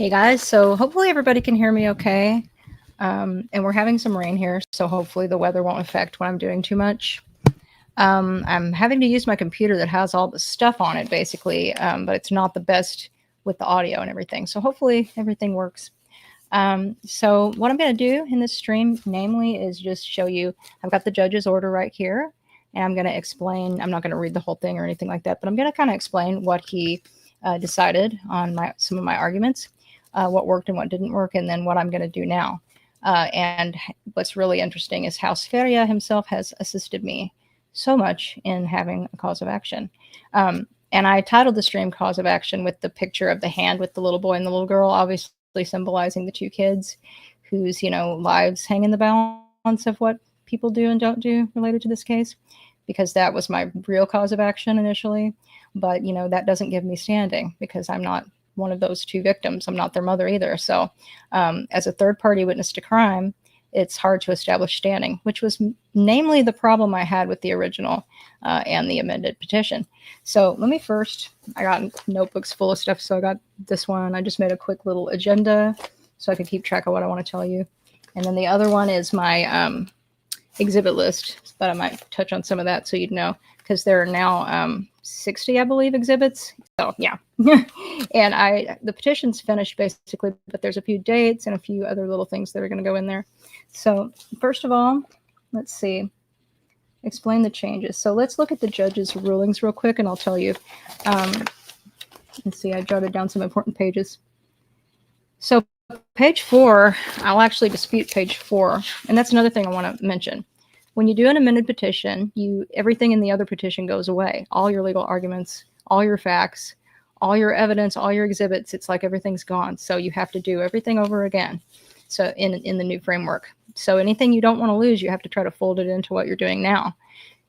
Hey guys, so hopefully everybody can hear me okay. And we're having some rain here, so hopefully the weather won't affect what I'm doing too much. I'm having to use my computer that has all the stuff on it, basically, but it's not the best with the audio and everything. So hopefully everything works. So what I'm going to do in this stream, namely, is just show you, I've got the judge's order right here, and I'm going to explain, I'm not going to read the whole thing or anything like that, but I'm going to kind of explain what he decided on some of my arguments, what worked and what didn't work, and then what I'm going to do now. And what's really interesting is how Sferia himself has assisted me so much in having a cause of action. And I titled the stream Cause of Action with the picture of the hand with the little boy and the little girl, obviously symbolizing the two kids whose, lives hang in the balance of what people do and don't do related to this case, because that was my real cause of action initially. But, that doesn't give me standing because I'm not one of those two victims. I'm not their mother either. So as a third party witness to crime, it's hard to establish standing, which was namely the problem I had with the original and the amended petition. So let me first, I got notebooks full of stuff. So I got this one. I just made a quick little agenda so I could keep track of what I want to tell you. And then the other one is my exhibit list, but I might touch on some of that so you'd know, because there are now 60, I believe, exhibits. So yeah. And the petition's finished basically, but there's a few dates and a few other little things that are going to go in there. So first of all, let's see, explain the changes. So let's look at the judge's rulings real quick, and I'll tell you. Let's see, I jotted down some important pages. So page 4, I'll actually dispute page 4. And that's another thing I want to mention. When you do an amended petition, everything in the other petition goes away. All your legal arguments, all your facts, all your evidence, all your exhibits, it's like everything's gone. So you have to do everything over again. So in the new framework. So anything you don't want to lose, you have to try to fold it into what you're doing now.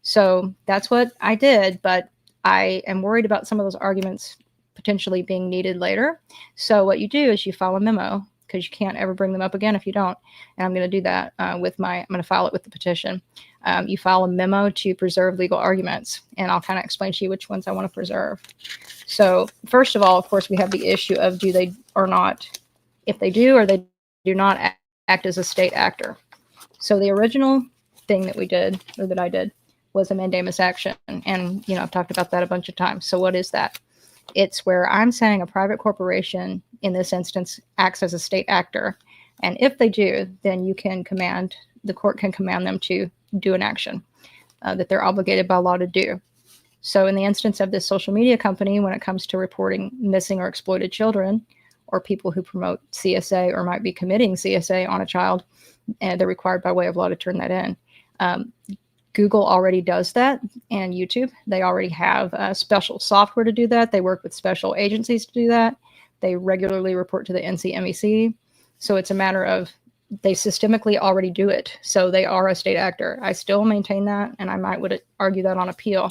So that's what I did, but I am worried about some of those arguments potentially being needed later. So what you do is you file a memo, because you can't ever bring them up again if you don't. And I'm going to do that I'm going to file it with the petition. You file a memo to preserve legal arguments, and I'll kind of explain to you which ones I want to preserve. So first of all, of course, we have the issue of do they or not, if they do or they do not act as a state actor. So the original thing that we did, or that I did, was a mandamus action. And, I've talked about that a bunch of times. So what is that? It's where I'm saying a private corporation, in this instance, acts as a state actor. And if they do, then the court can command them to do an action that they're obligated by law to do. So in the instance of this social media company, when it comes to reporting missing or exploited children, or people who promote CSA or might be committing CSA on a child, and they're required by way of law to turn that in. Google already does that, and YouTube. They already have special software to do that. They work with special agencies to do that. They regularly report to the NCMEC. So it's a matter of they systemically already do it. So they are a state actor. I still maintain that, and I would argue that on appeal.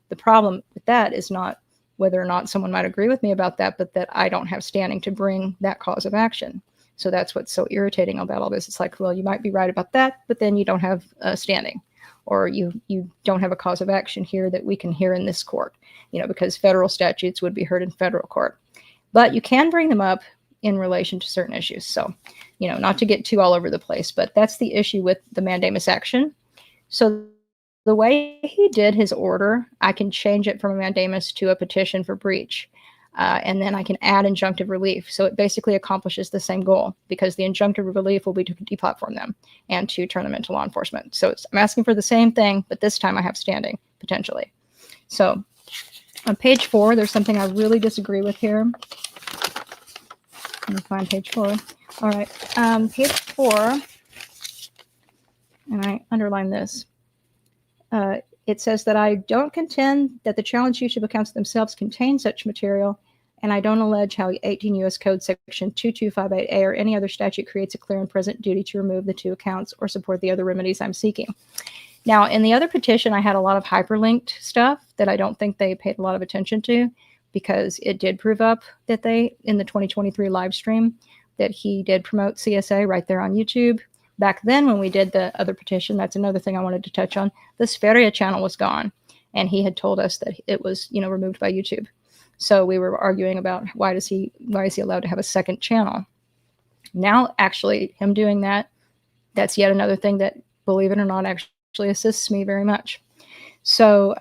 The problem with that is not whether or not someone might agree with me about that, but that I don't have standing to bring that cause of action. So that's what's so irritating about all this. It's like, well, you might be right about that, but then you don't have standing, or you don't have a cause of action here that we can hear in this court, because federal statutes would be heard in federal court. But you can bring them up in relation to certain issues. So, not to get too all over the place, but that's the issue with the mandamus action. So the way he did his order, I can change it from a mandamus to a petition for breach. And then I can add injunctive relief. So it basically accomplishes the same goal, because the injunctive relief will be to deplatform them and to turn them into law enforcement. So I'm asking for the same thing, but this time I have standing, potentially. So on page 4, there's something I really disagree with here. Let me find page 4. All right, page 4, and I underline this. It says that I don't contend that the challenge YouTube accounts themselves contain such material, and I don't allege how 18 U.S. Code Section 2258A or any other statute creates a clear and present duty to remove the two accounts or support the other remedies I'm seeking. Now, in the other petition, I had a lot of hyperlinked stuff that I don't think they paid a lot of attention to, because it did prove up that in the 2023 live stream, that he did promote CSA right there on YouTube. Back then, when we did the other petition, that's another thing I wanted to touch on. The Sferia channel was gone, and he had told us that it was, removed by YouTube. So we were arguing about why is he allowed to have a second channel. Now, actually, him doing that, that's yet another thing that, believe it or not, actually assists me very much. So,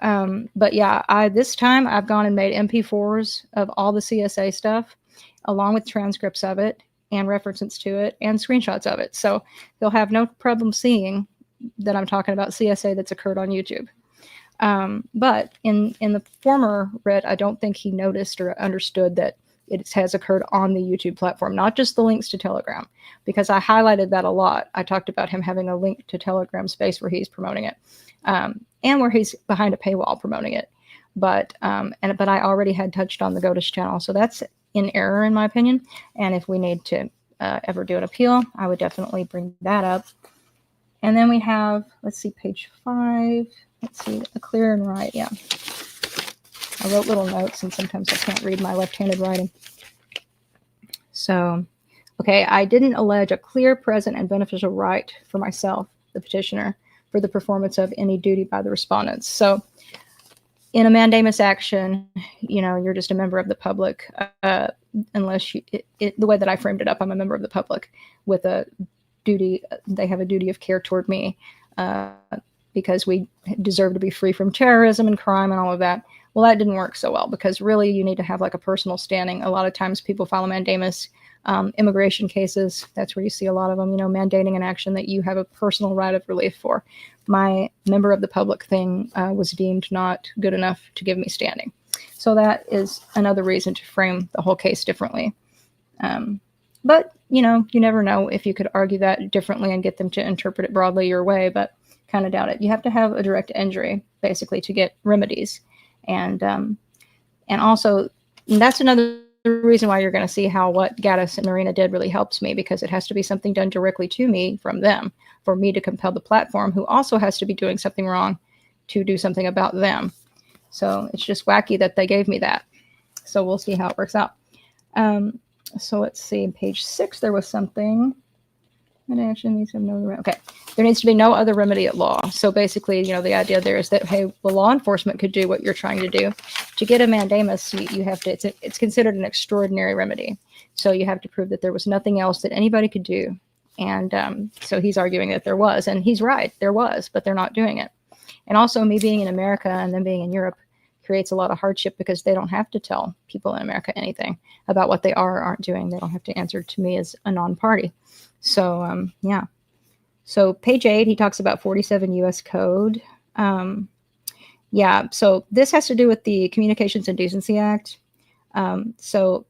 but yeah, this time I've gone and made MP4s of all the CSA stuff, along with transcripts of it and references to it and screenshots of it. So they'll have no problem seeing that I'm talking about CSA that's occurred on YouTube. But in the former writ, I don't think he noticed or understood that it has occurred on the YouTube platform, not just the links to Telegram, because I highlighted that a lot. I talked about him having a link to Telegram space where he's promoting it, and where he's behind a paywall promoting it. But I already had touched on the Goatis channel, so that's in error in my opinion. And if we need to ever do an appeal, I would definitely bring that up. And then we have, let's see, page 5. Let's see, a clear and right. Yeah. I wrote little notes, and sometimes I can't read my left-handed writing. So, okay, I didn't allege a clear, present, and beneficial right for myself, the petitioner, for the performance of any duty by the respondents. So, in a mandamus action, you're just a member of the public, unless the way that I framed it up, I'm a member of the public with a duty. They have a duty of care toward me because we deserve to be free from terrorism and crime and all of that. Well, that didn't work so well, because really you need to have like a personal standing. A lot of times people file a mandamus, immigration cases, that's where you see a lot of them, mandating an action that you have a personal right of relief for. My member of the public thing was deemed not good enough to give me standing. So that is another reason to frame the whole case differently. But, you never know if you could argue that differently and get them to interpret it broadly your way, but kind of doubt it. You have to have a direct injury, basically, to get remedies. And also, that's another reason why you're going to see how what Gatis and Marina did really helps me, because it has to be something done directly to me from them for me to compel the platform, who also has to be doing something wrong to do something about them. So it's just wacky that they gave me that. So we'll see how it works out. So let's see, page 6, there was something. Okay, there needs to be no other remedy at law. So basically, the idea there is that, hey, well, law enforcement could do what you're trying to do. To get a mandamus, you have to, it's considered an extraordinary remedy. So you have to prove that there was nothing else that anybody could do. And so he's arguing that there was, and he's right, there was, but they're not doing it. And also, me being in America and them being in Europe creates a lot of hardship, because they don't have to tell people in America anything about what they are or aren't doing. They don't have to answer to me as a non-party. So, yeah. So page 8, he talks about 47 U.S. Code. Yeah, so this has to do with the Communications and Decency Act. So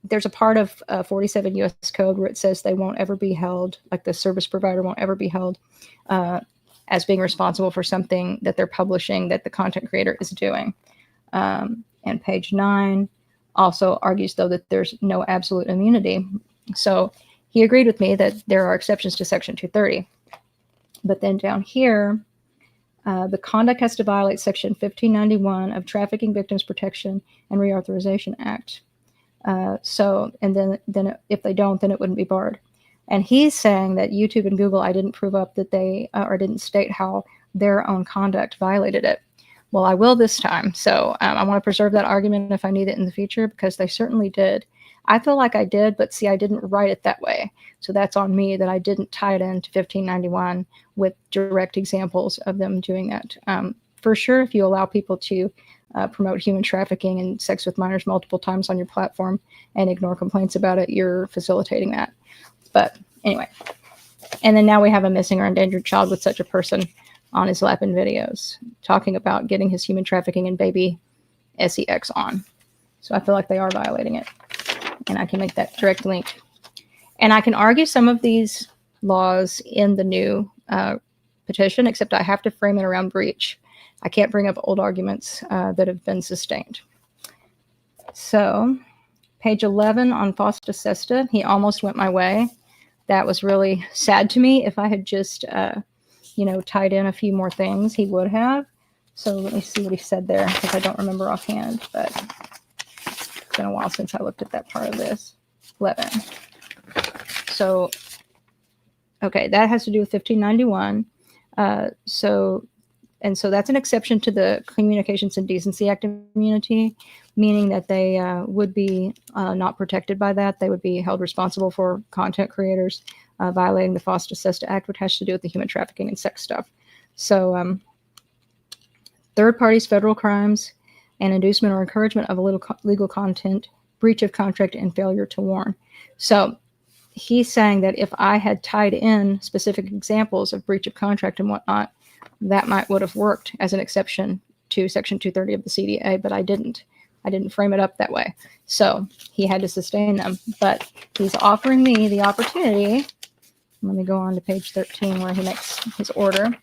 there's a part of 47 U.S. Code where it says they won't ever be held, like the service provider won't ever be held as being responsible for something that they're publishing that the content creator is doing. And page 9 also argues, though, that there's no absolute immunity. So he agreed with me that there are exceptions to Section 230. But then down here, the conduct has to violate Section 1591 of Trafficking Victims Protection and Reauthorization Act. And then if they don't, then it wouldn't be barred. And he's saying that YouTube and Google, I didn't prove up that they, or didn't state how their own conduct violated it. Well, I will this time. So I want to preserve that argument if I need it in the future, because they certainly did. I feel like I did, but see, I didn't write it that way. So that's on me that I didn't tie it into 1591 with direct examples of them doing that. For sure, if you allow people to promote human trafficking and sex with minors multiple times on your platform and ignore complaints about it, you're facilitating that. But anyway, and then now we have a missing or endangered child with such a person on his lap in videos, talking about getting his human trafficking and baby sex on. So I feel like they are violating it. And I can make that direct link. And I can argue some of these laws in the new petition, except I have to frame it around breach. I can't bring up old arguments that have been sustained. So page 11 on Fosta Sesta, he almost went my way. That was really sad to me. If I had just, tied in a few more things, he would have. So let me see what he said there, because I don't remember offhand, but it's been a while since I looked at that part of this. 11. So, okay, that has to do with 1591. So And so that's an exception to the Communications and Decency Act immunity, meaning that they would be not protected by that. They would be held responsible for content creators violating the FOSTA-SESTA Act, which has to do with the human trafficking and sex stuff. So third parties, federal crimes, and inducement or encouragement of illegal content, breach of contract, and failure to warn. So he's saying that if I had tied in specific examples of breach of contract and whatnot, that would have worked as an exception to Section 230 of the CDA, but I didn't. I didn't frame it up that way. So he had to sustain them. But he's offering me the opportunity. Let me go on to page 13 where he makes his order.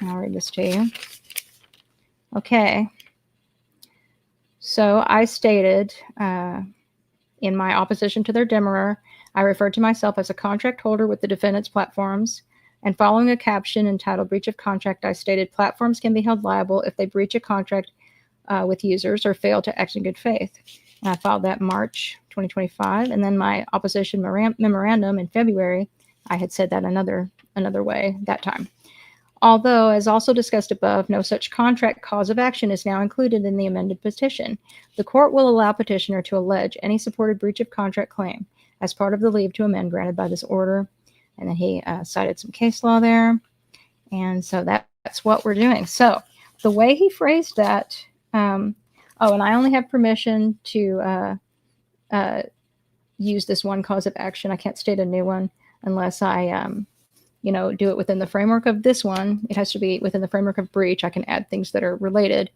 I'll read this to you. Okay. So I stated in my opposition to their demurrer, I referred to myself as a contract holder with the defendant's platforms, and following a caption entitled Breach of Contract, I stated platforms can be held liable if they breach a contract with users or fail to act in good faith. And I filed that in March 2025, and then my opposition memorandum in February, I had said that another way that time. Although, as also discussed above, no such contract cause of action is now included in the amended petition, the court will allow petitioner to allege any supported breach of contract claim as part of the leave to amend granted by this order. And then he cited some case law there. And so that's what we're doing. So the way he phrased that, and I only have permission to use this one cause of action. I can't state a new one unless I do it within the framework of this one. It has to be within the framework of breach. I can add things that are related,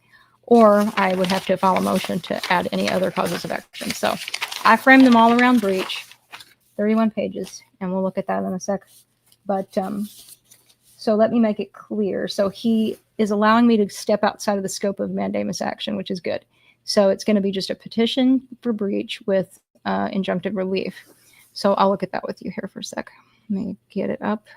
or I would have to file a motion to add any other causes of action. So I framed them all around breach, 31 pages, and we'll look at that in a sec. But so let me make it clear. So he is allowing me to step outside of the scope of mandamus action, which is good. So it's going to be just a petition for breach with injunctive relief. So I'll look at that with you here for a sec. Let me get it up.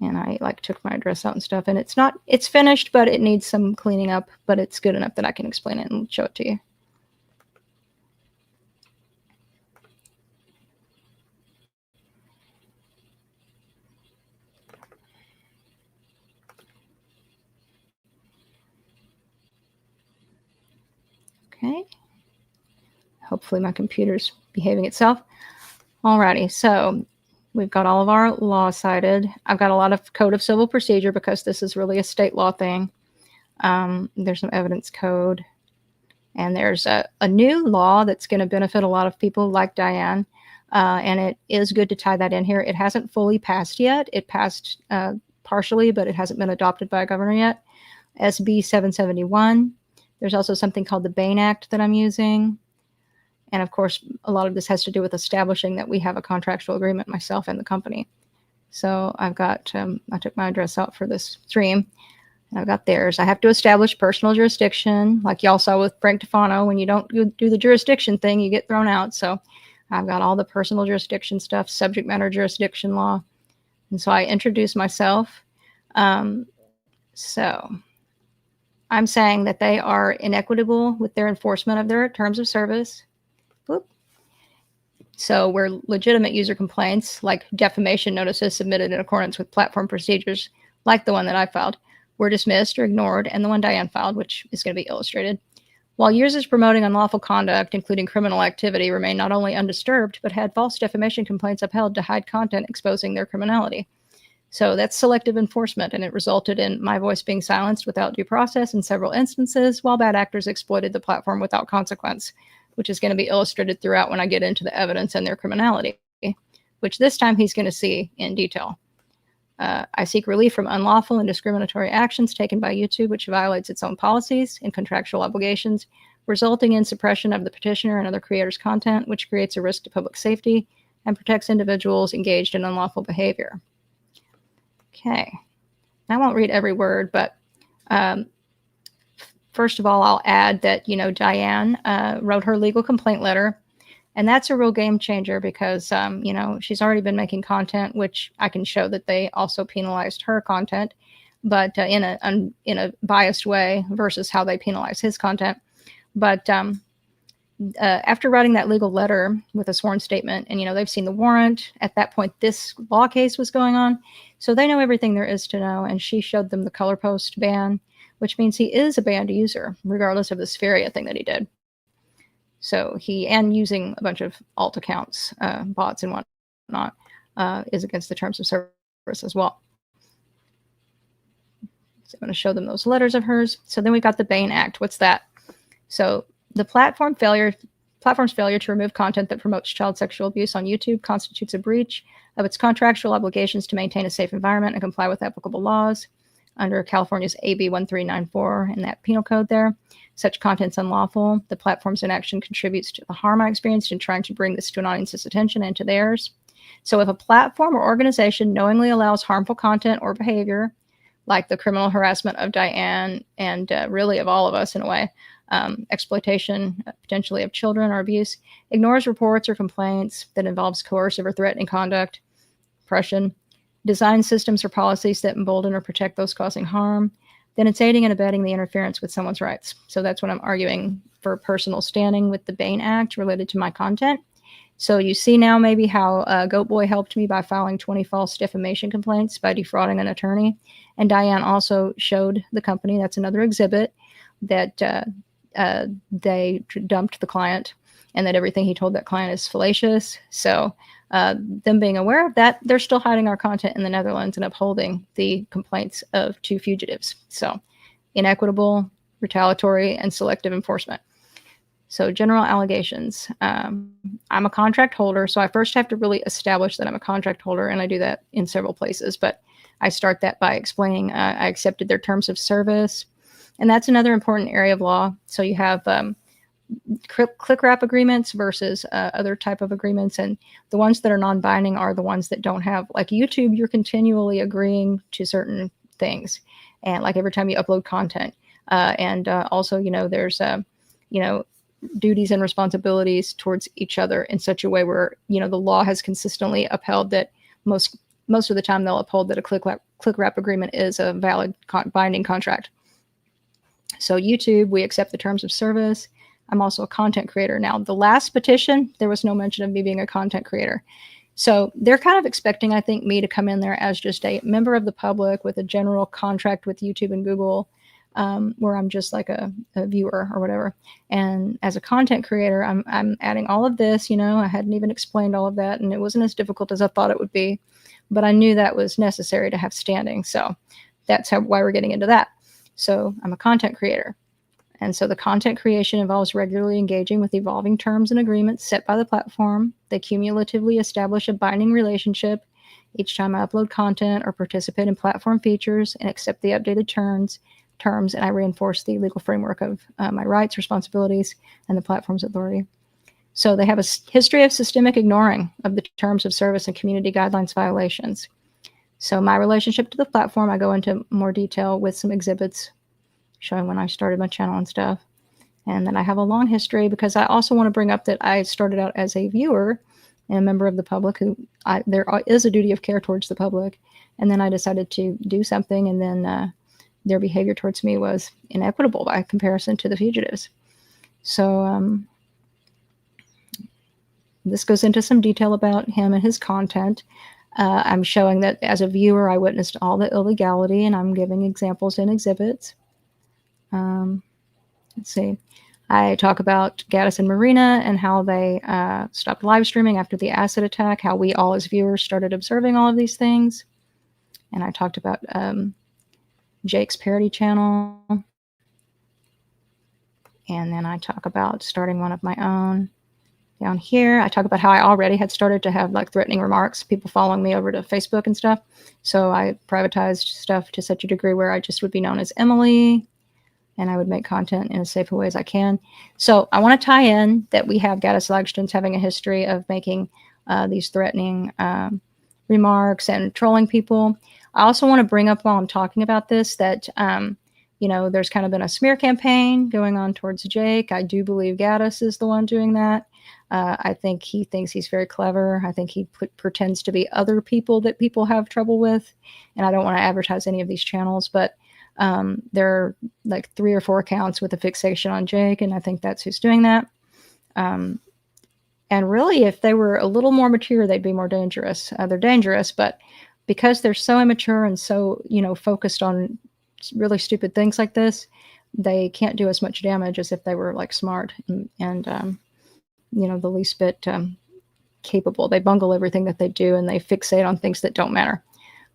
And I took my address out and stuff, and it's finished, but it needs some cleaning up, but it's good enough that I can explain it and show it to you. Okay. Hopefully my computer's behaving itself. Alrighty, so we've got all of our law cited. I've got a lot of Code of Civil Procedure because this is really a state law thing. There's some evidence code. And there's a new law that's going to benefit a lot of people like Diane. And it is good to tie that in here. It hasn't fully passed yet. It passed partially, but it hasn't been adopted by a governor yet. SB 771. There's also something called the Bain Act that I'm using. And of course, a lot of this has to do with establishing that we have a contractual agreement, myself and the company. So I've got, I took my address out for this stream. And I've got theirs. I have to establish personal jurisdiction, like y'all saw with Frank Tufano. When you don't do the jurisdiction thing, you get thrown out. So I've got all the personal jurisdiction stuff, subject matter jurisdiction law. And so I introduced myself. So I'm saying that they are inequitable with their enforcement of their terms of service. Whoop. So where legitimate user complaints, like defamation notices submitted in accordance with platform procedures, like the one that I filed, were dismissed or ignored, and the one Diane filed, which is going to be illustrated, while users promoting unlawful conduct, including criminal activity, remain not only undisturbed, but had false defamation complaints upheld to hide content exposing their criminality. So that's selective enforcement, and it resulted in my voice being silenced without due process in several instances, while bad actors exploited the platform without consequence, which is going to be illustrated throughout when I get into the evidence and their criminality, which this time he's going to see in detail. I seek relief from unlawful and discriminatory actions taken by YouTube, which violates its own policies and contractual obligations, resulting in suppression of the petitioner and other creators' content, which creates a risk to public safety and protects individuals engaged in unlawful behavior. Okay, I won't read every word, but first of all, I'll add that, Diane wrote her legal complaint letter, and that's a real game changer because, she's already been making content, which I can show that they also penalized her content, but in a biased way versus how they penalize his content. But after writing that legal letter with a sworn statement, and they've seen the warrant. At that point, this law case was going on, so they know everything there is to know. And she showed them the color post ban, which means he is a banned user, regardless of the Spheria thing that he did. So and using a bunch of alt accounts, bots and whatnot, is against the terms of service as well. So I'm going to show them those letters of hers. So then we got the Bain Act. What's that? So the platform's failure to remove content that promotes child sexual abuse on YouTube constitutes a breach of its contractual obligations to maintain a safe environment and comply with applicable laws under California's AB 1394 and that penal code there. Such content's unlawful. The platform's inaction contributes to the harm I experienced in trying to bring this to an audience's attention and to theirs. So if a platform or organization knowingly allows harmful content or behavior, like the criminal harassment of Diane and really of all of us in a way, exploitation potentially of children or abuse, ignores reports or complaints that involves coercive or threatening conduct, oppression, designs systems or policies that embolden or protect those causing harm, then it's aiding and abetting the interference with someone's rights. So that's what I'm arguing for personal standing with the Bain Act related to my content. So you see now maybe how Goat Boy helped me by filing 20 false defamation complaints by defrauding an attorney. And Diane also showed the company, that's another exhibit, that they dumped the client and that everything he told that client is fallacious. So them being aware of that, they're still hiding our content in the Netherlands and upholding the complaints of 2 fugitives. So inequitable, retaliatory, and selective enforcement. So general allegations. I'm a contract holder, so I first have to really establish that I'm a contract holder, and I do that in several places. But I start that by explaining I accepted their terms of service. And that's another important area of law. So you have click wrap agreements versus other type of agreements. And the ones that are non-binding are the ones that don't have, like YouTube, you're continually agreeing to certain things. And like every time you upload content. And also, there's, duties and responsibilities towards each other in such a way where, the law has consistently upheld that most of the time they'll uphold that a click wrap agreement is a valid binding contract. So YouTube, we accept the terms of service. I'm also a content creator. Now, the last petition, there was no mention of me being a content creator. So they're kind of expecting, I think, me to come in there as just a member of the public with a general contract with YouTube and Google, where I'm just like a viewer or whatever. And as a content creator, I'm adding all of this, I hadn't even explained all of that, and it wasn't as difficult as I thought it would be, but I knew that was necessary to have standing. So that's why we're getting into that. So I'm a content creator. And so the content creation involves regularly engaging with evolving terms and agreements set by the platform. They cumulatively establish a binding relationship each time I upload content or participate in platform features and accept the updated terms, and I reinforce the legal framework of my rights, responsibilities, and the platform's authority. So they have a history of systemic ignoring of the terms of service and community guidelines violations. So my relationship to the platform, I go into more detail with some exhibits showing when I started my channel and stuff. And then I have a long history because I also want to bring up that I started out as a viewer and a member of the public there is a duty of care towards the public. And then I decided to do something, and then their behavior towards me was inequitable by comparison to the fugitives. So this goes into some detail about him and his content. I'm showing that as a viewer, I witnessed all the illegality, and I'm giving examples in exhibits. Let's see. I talk about Gatis and Marina and how they stopped live streaming after the acid attack, how we all as viewers started observing all of these things. And I talked about Jake's parody channel. And then I talk about starting one of my own. Down here, I talk about how I already had started to have like threatening remarks, people following me over to Facebook and stuff. So I privatized stuff to such a degree where I just would be known as Emily, and I would make content in as safe a way as I can. So I want to tie in that we have Gatis Lagzdins having a history of making these threatening remarks and trolling people. I also want to bring up while I'm talking about this that, there's kind of been a smear campaign going on towards Jake. I do believe Gatis is the one doing that. I think he thinks he's very clever. I think he pretends to be other people that people have trouble with. And I don't want to advertise any of these channels, but there are like 3 or 4 accounts with a fixation on Jake, and I think that's who's doing that. And really, if they were a little more mature, they'd be more dangerous. They're dangerous, but because they're so immature and so, focused on really stupid things like this, they can't do as much damage as if they were like smart and the least bit capable. They bungle everything that they do and they fixate on things that don't matter.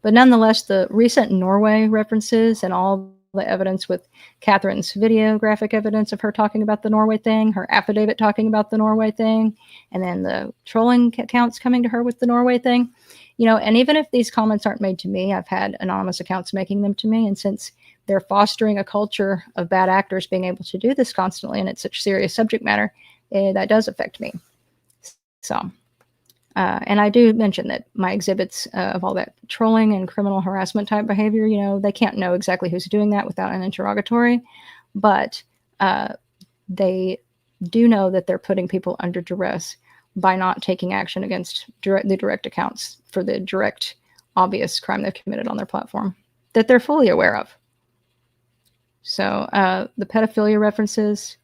But nonetheless, the recent Norway references and all the evidence with Catherine's video graphic evidence of her talking about the Norway thing, her affidavit talking about the Norway thing, and then the trolling accounts coming to her with the Norway thing, and even if these comments aren't made to me, I've had anonymous accounts making them to me. And since they're fostering a culture of bad actors being able to do this constantly, and it's such serious subject matter, that does affect me. So, and I do mention that my exhibits of all that trolling and criminal harassment type behavior, they can't know exactly who's doing that without an interrogatory, but they do know that they're putting people under duress by not taking action against the direct accounts for the direct, obvious crime they've committed on their platform that they're fully aware of. So the pedophilia references,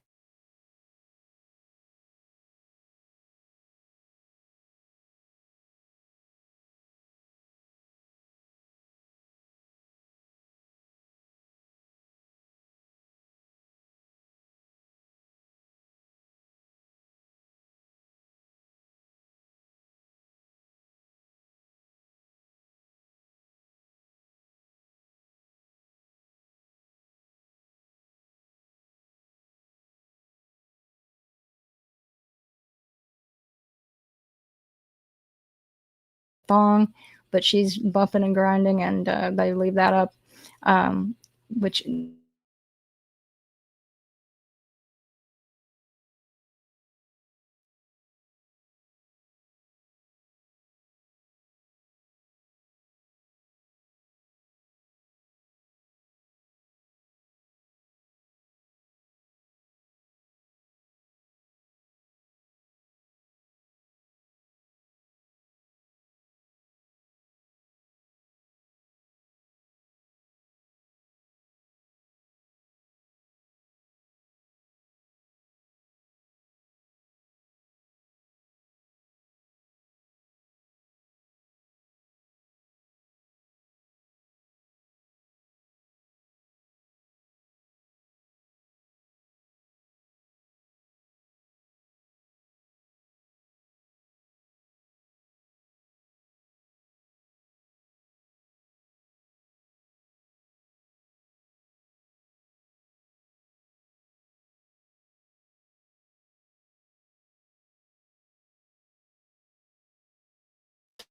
thong, but she's bumping and grinding, and they leave that up, which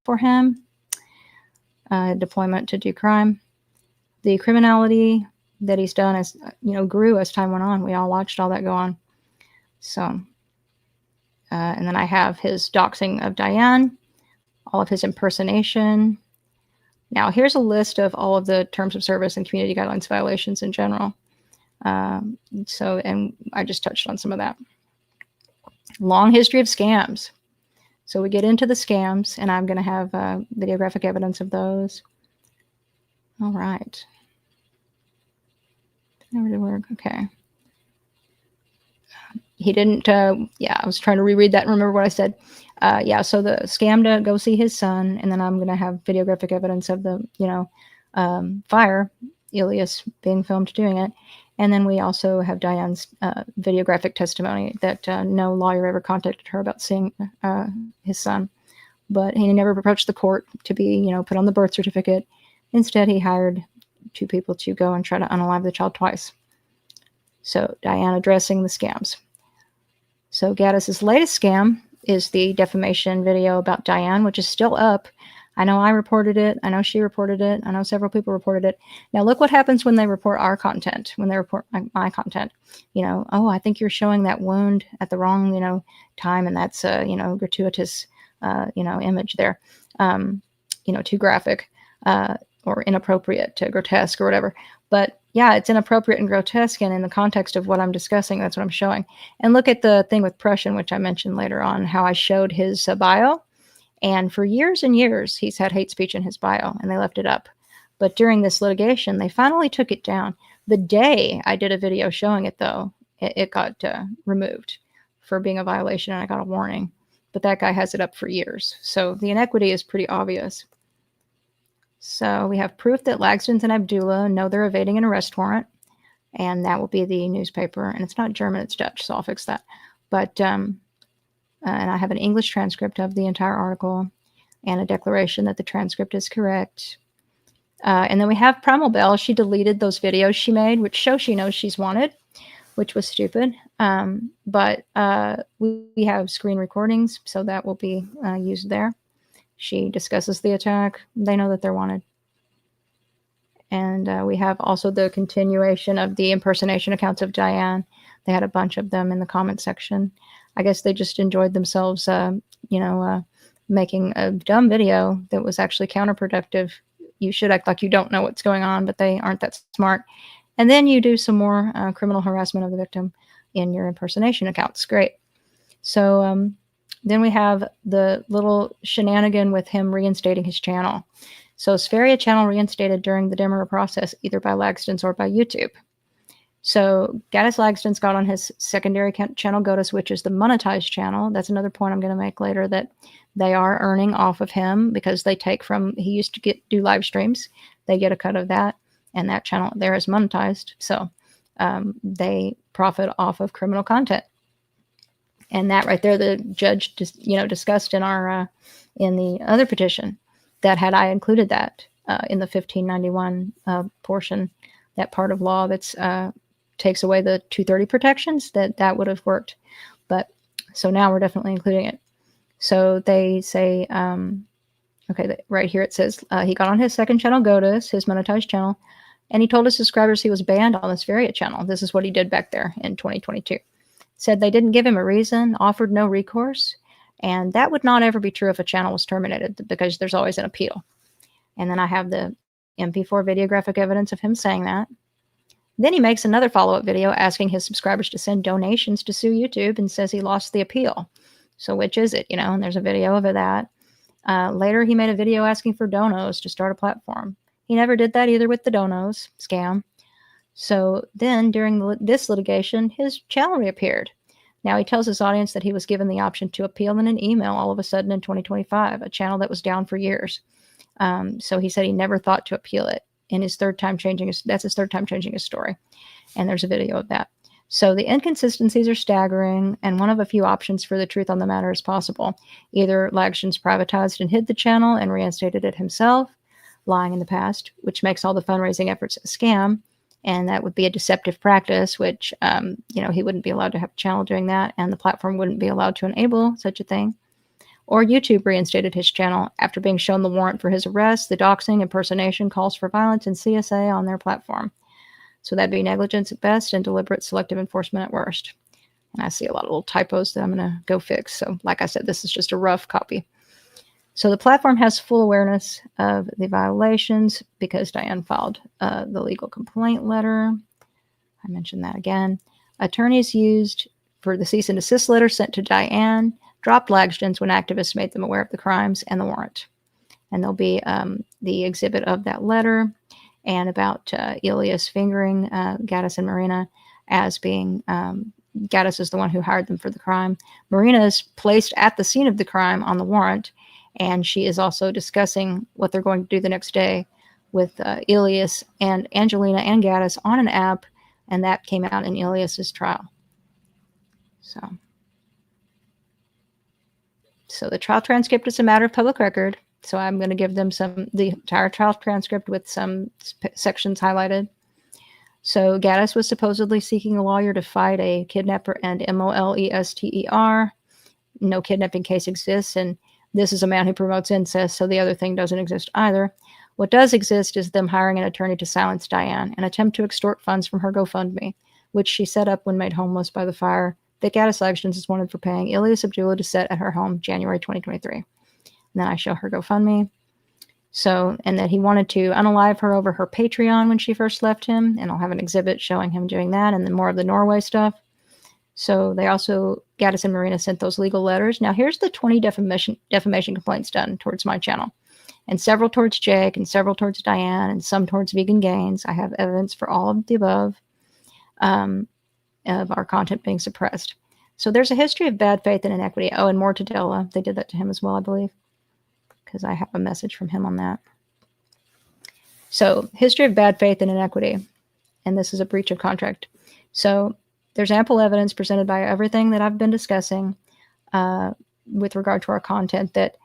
for him, deployment to do crime. The criminality that he's done is, grew as time went on. We all watched all that go on. So, and then I have his doxing of Diane, all of his impersonation. Now, here's a list of all of the terms of service and community guidelines violations in general. And I just touched on some of that. Long history of scams. So we get into the scams, and I'm going to have videographic evidence of those. All right. Did that really work? Okay. He didn't, I was trying to reread that and remember what I said. So the scam to go see his son, and then I'm going to have videographic evidence of the, fire, Elias being filmed doing it. And then we also have Diane's videographic testimony that no lawyer ever contacted her about seeing his son. But he never approached the court to be, put on the birth certificate. Instead, he hired 2 people to go and try to unalive the child twice. So Diane addressing the scams. So Gatis' latest scam is the defamation video about Diane, which is still up. I know I reported it. I know she reported it. I know several people reported it. Now look what happens when they report our content, when they report my content. I think you're showing that wound at the wrong, time, and that's a, gratuitous, image there, too graphic or inappropriate, grotesque or whatever. But yeah, it's inappropriate and grotesque, and in the context of what I'm discussing, that's what I'm showing. And look at the thing with Prussian, which I mentioned later on, how I showed his bio. And for years and years, he's had hate speech in his bio, and they left it up. But during this litigation, they finally took it down. The day I did a video showing it, though, it got removed for being a violation, and I got a warning. But that guy has it up for years. So the inequity is pretty obvious. So we have proof that Lagzdins and Abdula know they're evading an arrest warrant, and that will be the newspaper. And it's not German, it's Dutch, so I'll fix that. But and I have an English transcript of the entire article and a declaration that the transcript is correct. And then we have Primal Belle. She deleted those videos she made, which show she knows she's wanted, which was stupid. But we have screen recordings, so that will be used there. She discusses the attack. They know that they're wanted. And we have also the continuation of the impersonation accounts of Diane. They had a bunch of them in the comment section. I guess they just enjoyed themselves, making a dumb video that was actually counterproductive. You should act like you don't know what's going on, but they aren't that smart. And then you do some more criminal harassment of the victim in your impersonation accounts. Great. So then we have the little shenanigan with him reinstating his channel. So Spheria channel reinstated during the demo process, either by Lagzdins or by YouTube. So Gatis Lagzdins got on his secondary channel Goatis, which is the monetized channel. That's another point I'm going to make later, that they are earning off of him because they take from, he used to do live streams. They get a cut of that, and that channel there is monetized. So they profit off of criminal content. And that right there, the judge discussed in our in the other petition, that had I included that in the 1591 portion, that part of law that's takes away the 230 protections, that would have worked. But so now we're definitely including it. So they say, okay, right here it says he got on his second channel, Goatis, his monetized channel, and he told his subscribers he was banned on this Spheria channel. This is what he did back there in 2022. Said they didn't give him a reason, offered no recourse, and that would not ever be true if a channel was terminated, because there's always an appeal. And then I have the MP4 videographic evidence of him saying that. Then he makes another follow-up video asking his subscribers to send donations to sue YouTube, and says he lost the appeal. So which is it, and there's a video of that. Later, he made a video asking for donos to start a platform. He never did that either with the donos scam. So then during this litigation, his channel reappeared. Now he tells his audience that he was given the option to appeal in an email all of a sudden in 2025, a channel that was down for years. So he said he never thought to appeal it. In his third time changing his story. And there's a video of that. So the inconsistencies are staggering, and one of a few options for the truth on the matter is possible. Either Lagzdins privatized and hid the channel and reinstated it himself, lying in the past, which makes all the fundraising efforts a scam, and that would be a deceptive practice, which, he wouldn't be allowed to have a channel doing that, and the platform wouldn't be allowed to enable such a thing. Or YouTube reinstated his channel after being shown the warrant for his arrest, the doxing, impersonation, calls for violence, and CSA on their platform. So that'd be negligence at best and deliberate selective enforcement at worst. And I see a lot of little typos that I'm going to go fix. So like I said, this is just a rough copy. So the platform has full awareness of the violations because Diane filed the legal complaint letter. I mentioned that again. Attorneys used for the cease and desist letter sent to Diane dropped Lagzdins when activists made them aware of the crimes and the warrant. And there'll be the exhibit of that letter and about Ilias fingering Gatis and Marina as being, Gatis is the one who hired them for the crime. Marina is placed at the scene of the crime on the warrant, and she is also discussing what they're going to do the next day with Ilias and Angelina and Gatis on an app, and that came out in Ilias's trial. So the trial transcript is a matter of public record. So I'm going to give them the entire trial transcript with some sections highlighted. So Gatis was supposedly seeking a lawyer to fight a kidnapper and molester. No kidnapping case exists, and this is a man who promotes incest, so the other thing doesn't exist either. What does exist is them hiring an attorney to silence Diane, an attempt to extort funds from her GoFundMe, which she set up when made homeless by the fire that Gatis Lagzdins is wanted for paying Ilias Abdula to set at her home January 2023. And then I show her GoFundMe. So, and that he wanted to unalive her over her Patreon when she first left him. And I'll have an exhibit showing him doing that, and then more of the Norway stuff. So they also, Gatis and Marina sent those legal letters. Now here's the 20 defamation complaints done towards my channel. And several towards Jake, and several towards Diane, and some towards Vegan Gains. I have evidence for all of the above. Of our content being suppressed. So there's a history of bad faith and inequity. Oh, and Mortadella, they did that to him as well, I believe, because I have a message from him on that. So history of bad faith and inequity, and this is a breach of contract. So there's ample evidence presented by everything that I've been discussing with regard to our content that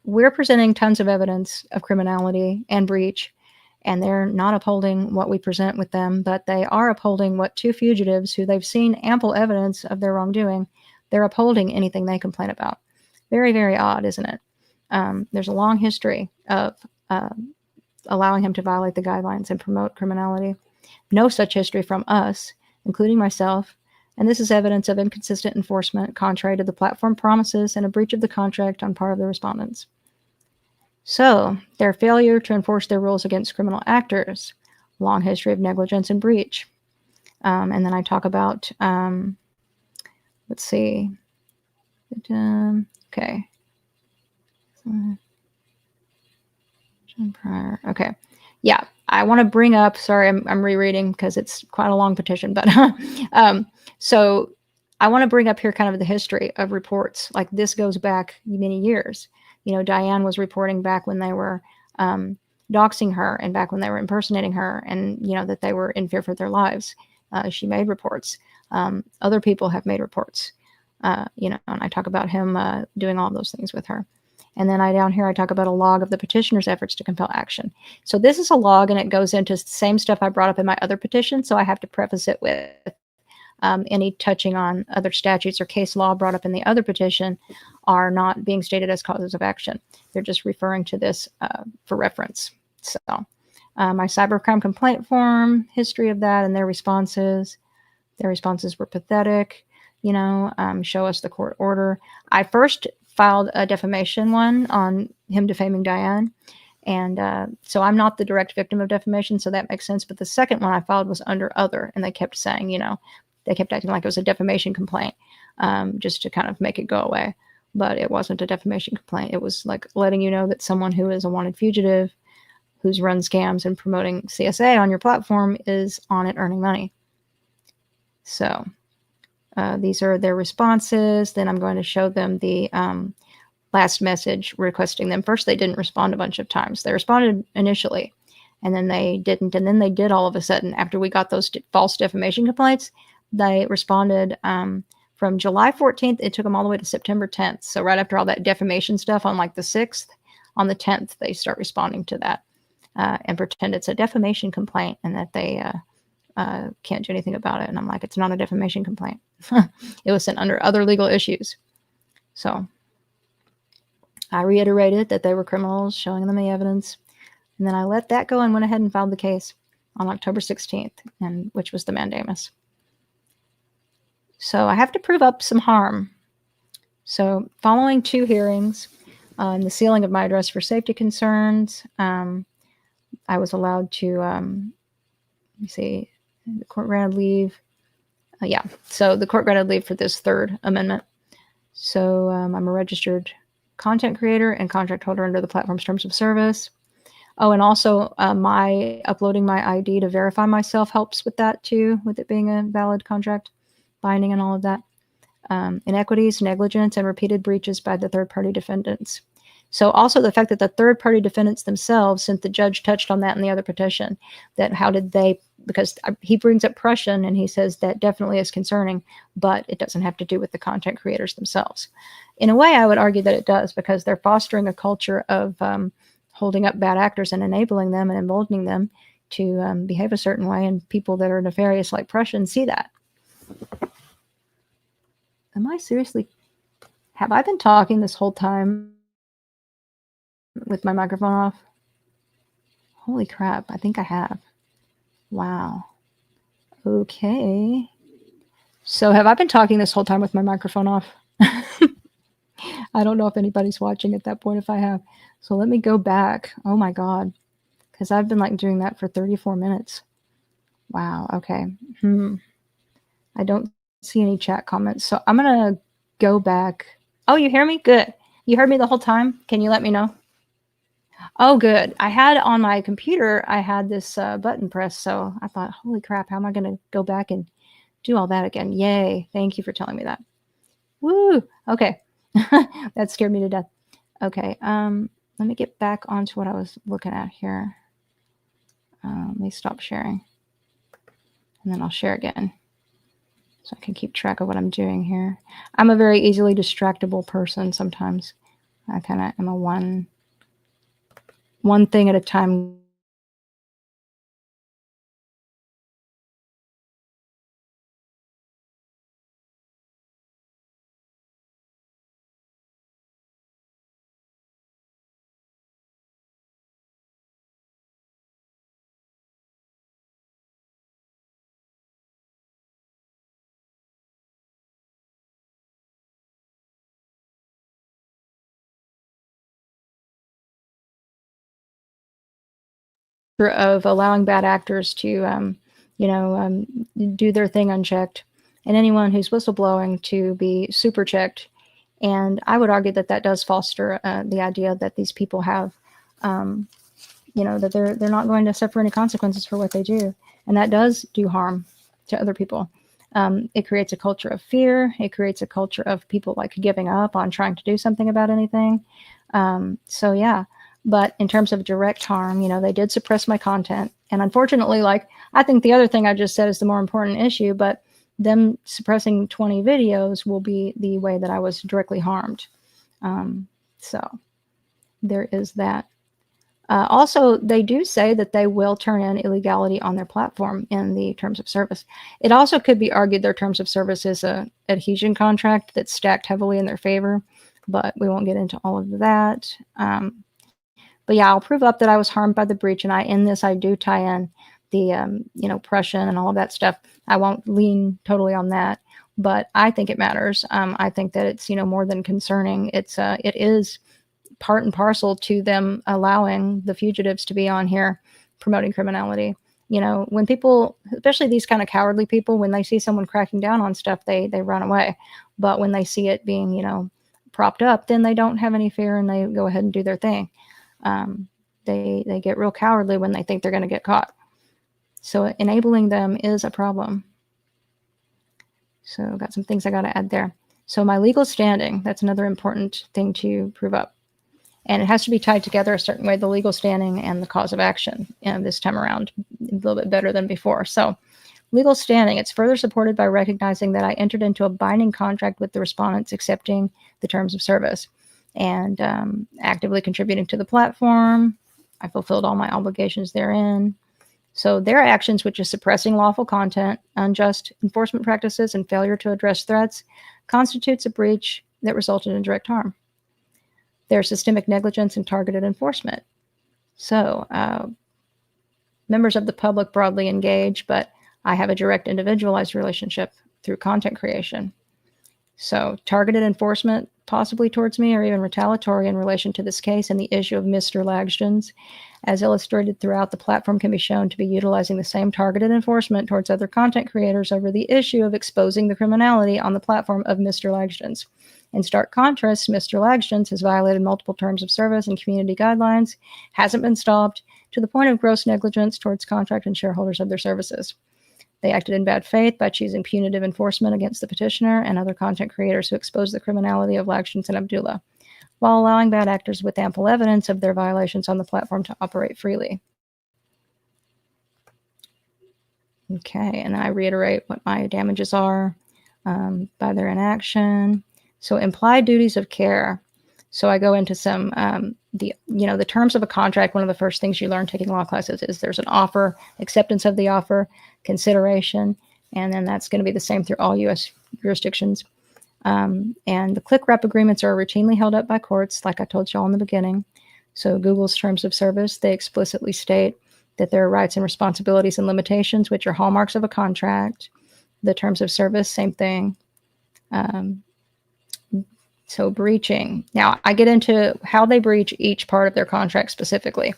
we're presenting tons of evidence of criminality and breach, and they're not upholding what we present with them, but they are upholding what two fugitives who they've seen ample evidence of their wrongdoing, they're upholding anything they complain about. Very, very odd, isn't it? There's a long history of allowing him to violate the guidelines and promote criminality. No such history from us, including myself, and this is evidence of inconsistent enforcement contrary to the platform promises and a breach of the contract on part of the respondents. So, their failure to enforce their rules against criminal actors, long history of negligence and breach. And then I talk about, let's see, okay. Okay. Yeah, I want to bring up, sorry, I'm rereading because it's quite a long petition, but so I want to bring up here kind of the history of reports. Like this goes back many years. You know, Diane was reporting back when they were doxing her and back when they were impersonating her and, you know, that they were in fear for their lives. She made reports. Other people have made reports, you know, and I talk about him doing all those things with her. And then down here, I talk about a log of the petitioner's efforts to compel action. So this is a log, and it goes into the same stuff I brought up in my other petition. So I have to preface it with any touching on other statutes or case law brought up in the other petition are not being stated as causes of action. They're just referring to this for reference. So my cybercrime complaint form, history of that, and their responses. Their responses were pathetic. You know, show us the court order. I first filed a defamation one on him defaming Diane. And so I'm not the direct victim of defamation, so that makes sense. But the second one I filed was under other, and they kept saying, you know, they kept acting like it was a defamation complaint just to kind of make it go away. But it wasn't a defamation complaint. It was like letting you know that someone who is a wanted fugitive who's run scams and promoting CSA on your platform is on it earning money. So these are their responses. Then I'm going to show them the last message requesting them. First, they didn't respond a bunch of times. They responded initially, and then they didn't. And then they did all of a sudden after we got those false defamation complaints. They responded from July 14th. It took them all the way to September 10th. So right after all that defamation stuff on like the 6th, on the 10th, they start responding to that and pretend it's a defamation complaint and that they can't do anything about it. And I'm like, it's not a defamation complaint. It was sent under other legal issues. So I reiterated that they were criminals, showing them the evidence. And then I let that go and went ahead and filed the case on October 16th, and which was the mandamus. So I have to prove up some harm. So following 2 hearings and the sealing of my address for safety concerns, I was allowed to, let me see, the court granted leave. Yeah, so the court granted leave for this 3rd amendment. So I'm a registered content creator and contract holder under the platform's terms of service. Oh, and also my uploading my ID to verify myself helps with that too, with it being a valid contract, binding and all of that. Inequities, negligence, and repeated breaches by the third-party defendants. So also the fact that the third-party defendants themselves, since the judge touched on that in the other petition, that how did they, because he brings up Prussian and he says that definitely is concerning, but it doesn't have to do with the content creators themselves. In a way, I would argue that it does, because they're fostering a culture of holding up bad actors and enabling them and emboldening them to behave a certain way, and people that are nefarious like Prussian see that. Am I seriously, have I been talking this whole time with my microphone off? Holy crap, I think I have. Wow. Okay. So have I been talking this whole time with my microphone off? I don't know if anybody's watching at that point if I have. So let me go back. Oh my God. Because I've been like doing that for 34 minutes. Wow. Okay. I don't see any chat comments. So I'm going to go back. Oh, you hear me? Good. You heard me the whole time? Can you let me know? Oh, good. I had on my computer, I had this button pressed. So I thought, holy crap, how am I going to go back and do all that again? Yay. Thank you for telling me that. Woo! Okay. That scared me to death. Okay. Let me get back onto what I was looking at here. Let me stop sharing. And then I'll share again, so I can keep track of what I'm doing here. I'm a very easily distractible person sometimes. I kind of am a one thing at a time. Of allowing bad actors to, do their thing unchecked, and anyone who's whistleblowing to be super checked. And I would argue that that does foster the idea that these people have, that they're not going to suffer any consequences for what they do, and that does do harm to other people. It creates a culture of fear. It creates a culture of people like giving up on trying to do something about anything. So yeah. But in terms of direct harm, they did suppress my content. And unfortunately, I think the other thing I just said is the more important issue, but them suppressing 20 videos will be the way that I was directly harmed. So there is that. Also, they do say that they will turn in illegality on their platform in the terms of service. It also could be argued their terms of service is a adhesion contract that's stacked heavily in their favor, but we won't get into all of that. But yeah, I'll prove up that I was harmed by the breach, and in this I do tie in the oppression and all of that stuff. I won't lean totally on that, but I think it matters. I think that it's more than concerning. It is part and parcel to them allowing the fugitives to be on here promoting criminality. When people, especially these kind of cowardly people, when they see someone cracking down on stuff, they run away. But when they see it being propped up, then they don't have any fear and they go ahead and do their thing. They get real cowardly when they think they're going to get caught. So enabling them is a problem. So I've got some things I got to add there. So my legal standing, that's another important thing to prove up. And it has to be tied together a certain way, the legal standing and the cause of action, this time around, a little bit better than before. So legal standing, it's further supported by recognizing that I entered into a binding contract with the respondents accepting the terms of service and actively contributing to the platform. I fulfilled all my obligations therein. So their actions, which is suppressing lawful content, unjust enforcement practices, and failure to address threats, constitutes a breach that resulted in direct harm. There's systemic negligence and targeted enforcement. So members of the public broadly engage, but I have a direct individualized relationship through content creation. So targeted enforcement possibly towards me, or even retaliatory in relation to this case and the issue of Mr. Lagzdins, as illustrated throughout the platform, can be shown to be utilizing the same targeted enforcement towards other content creators over the issue of exposing the criminality on the platform of Mr. Lagzdins. In stark contrast, Mr. Lagzdins has violated multiple terms of service and community guidelines, hasn't been stopped, to the point of gross negligence towards contract and shareholders of their services. They acted in bad faith by choosing punitive enforcement against the petitioner and other content creators who exposed the criminality of Lagzdins and Abdula, while allowing bad actors with ample evidence of their violations on the platform to operate freely. Okay, and I reiterate what my damages are by their inaction. So implied duties of care. So I go into some, the terms of a contract. One of the first things you learn taking law classes is there's an offer, acceptance of the offer, consideration, and then that's going to be the same through all U.S. jurisdictions. And the click rep agreements are routinely held up by courts, like I told you all in the beginning. So Google's terms of service, they explicitly state that there are rights and responsibilities and limitations, which are hallmarks of a contract. The terms of service, same thing. So breaching. Now, I get into how they breach each part of their contract specifically.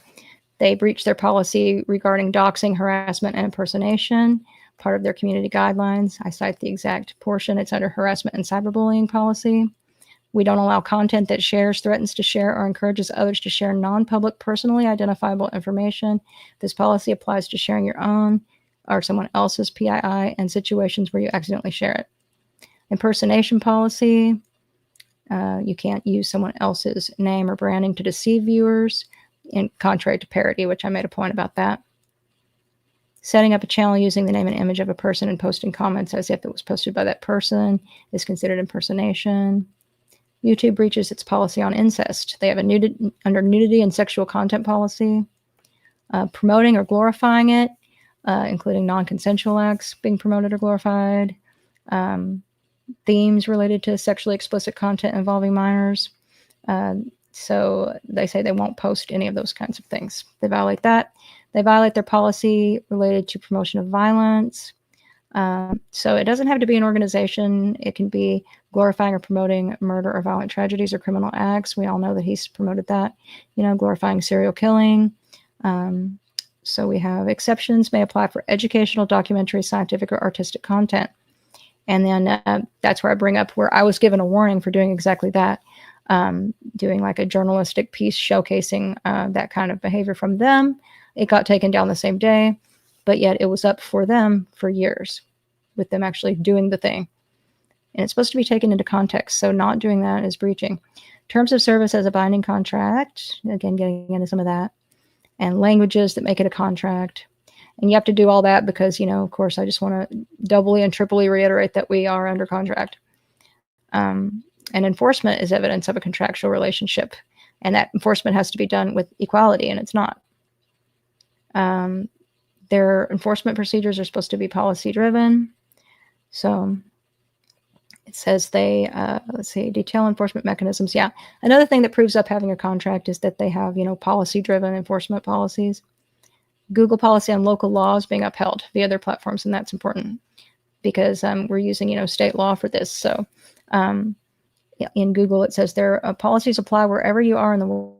They breach their policy regarding doxing, harassment, and impersonation, part of their community guidelines. I cite the exact portion. It's under harassment and cyberbullying policy. We don't allow content that shares, threatens to share, or encourages others to share non-public, personally identifiable information. This policy applies to sharing your own or someone else's PII and situations where you accidentally share it. Impersonation policy. You can't use someone else's name or branding to deceive viewers, in contrary to parody, which I made a point about that. Setting up a channel using the name and image of a person and posting comments as if it was posted by that person is considered impersonation. YouTube breaches its policy on incest. They have a under nudity and sexual content policy. Promoting or glorifying it, including non-consensual acts being promoted or glorified. Themes related to sexually explicit content involving minors. So they say they won't post any of those kinds of things. They violate that. They violate their policy related to promotion of violence. So it doesn't have to be an organization. It can be glorifying or promoting murder or violent tragedies or criminal acts. We all know that he's promoted that, glorifying serial killing. So we have exceptions may apply for educational, documentary, scientific, or artistic content. And then that's where I bring up where I was given a warning for doing exactly that, doing like a journalistic piece showcasing that kind of behavior from them. It got taken down the same day, but yet it was up for them for years with them actually doing the thing. And it's supposed to be taken into context. So not doing that is breaching. Terms of service as a binding contract, again, getting into some of that, and languages that make it a contract. And you have to do all that because, of course, I just want to doubly and triply reiterate that we are under contract. And enforcement is evidence of a contractual relationship. And that enforcement has to be done with equality, and it's not. Their enforcement procedures are supposed to be policy-driven. So it says they, detail enforcement mechanisms. Yeah. Another thing that proves up having a contract is that they have, policy-driven enforcement policies. Google policy on local laws being upheld via their platforms, and that's important because we're using, state law for this. So in Google, it says their policies apply wherever you are in the world.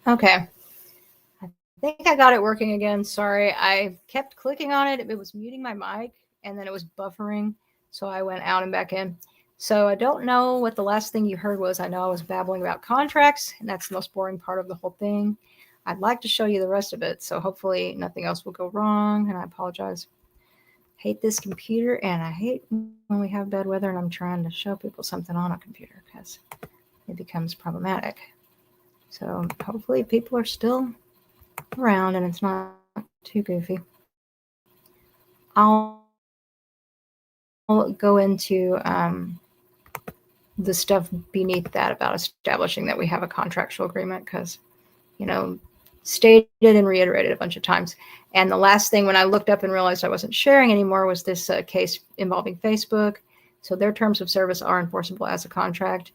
Okay. I think I got it working again. Sorry. I kept clicking on it. It was muting my mic and then it was buffering. So I went out and back in. So I don't know what the last thing you heard was. I know I was babbling about contracts, and that's the most boring part of the whole thing. I'd like to show you the rest of it. So hopefully nothing else will go wrong. And I apologize. Hate this computer, and I hate when we have bad weather and I'm trying to show people something on a computer because it becomes problematic. So hopefully people are still around and it's not too goofy. I'll go into the stuff beneath that about establishing that we have a contractual agreement because, stated and reiterated a bunch of times. And the last thing when I looked up and realized I wasn't sharing anymore was this case involving Facebook. So their terms of service are enforceable as a contract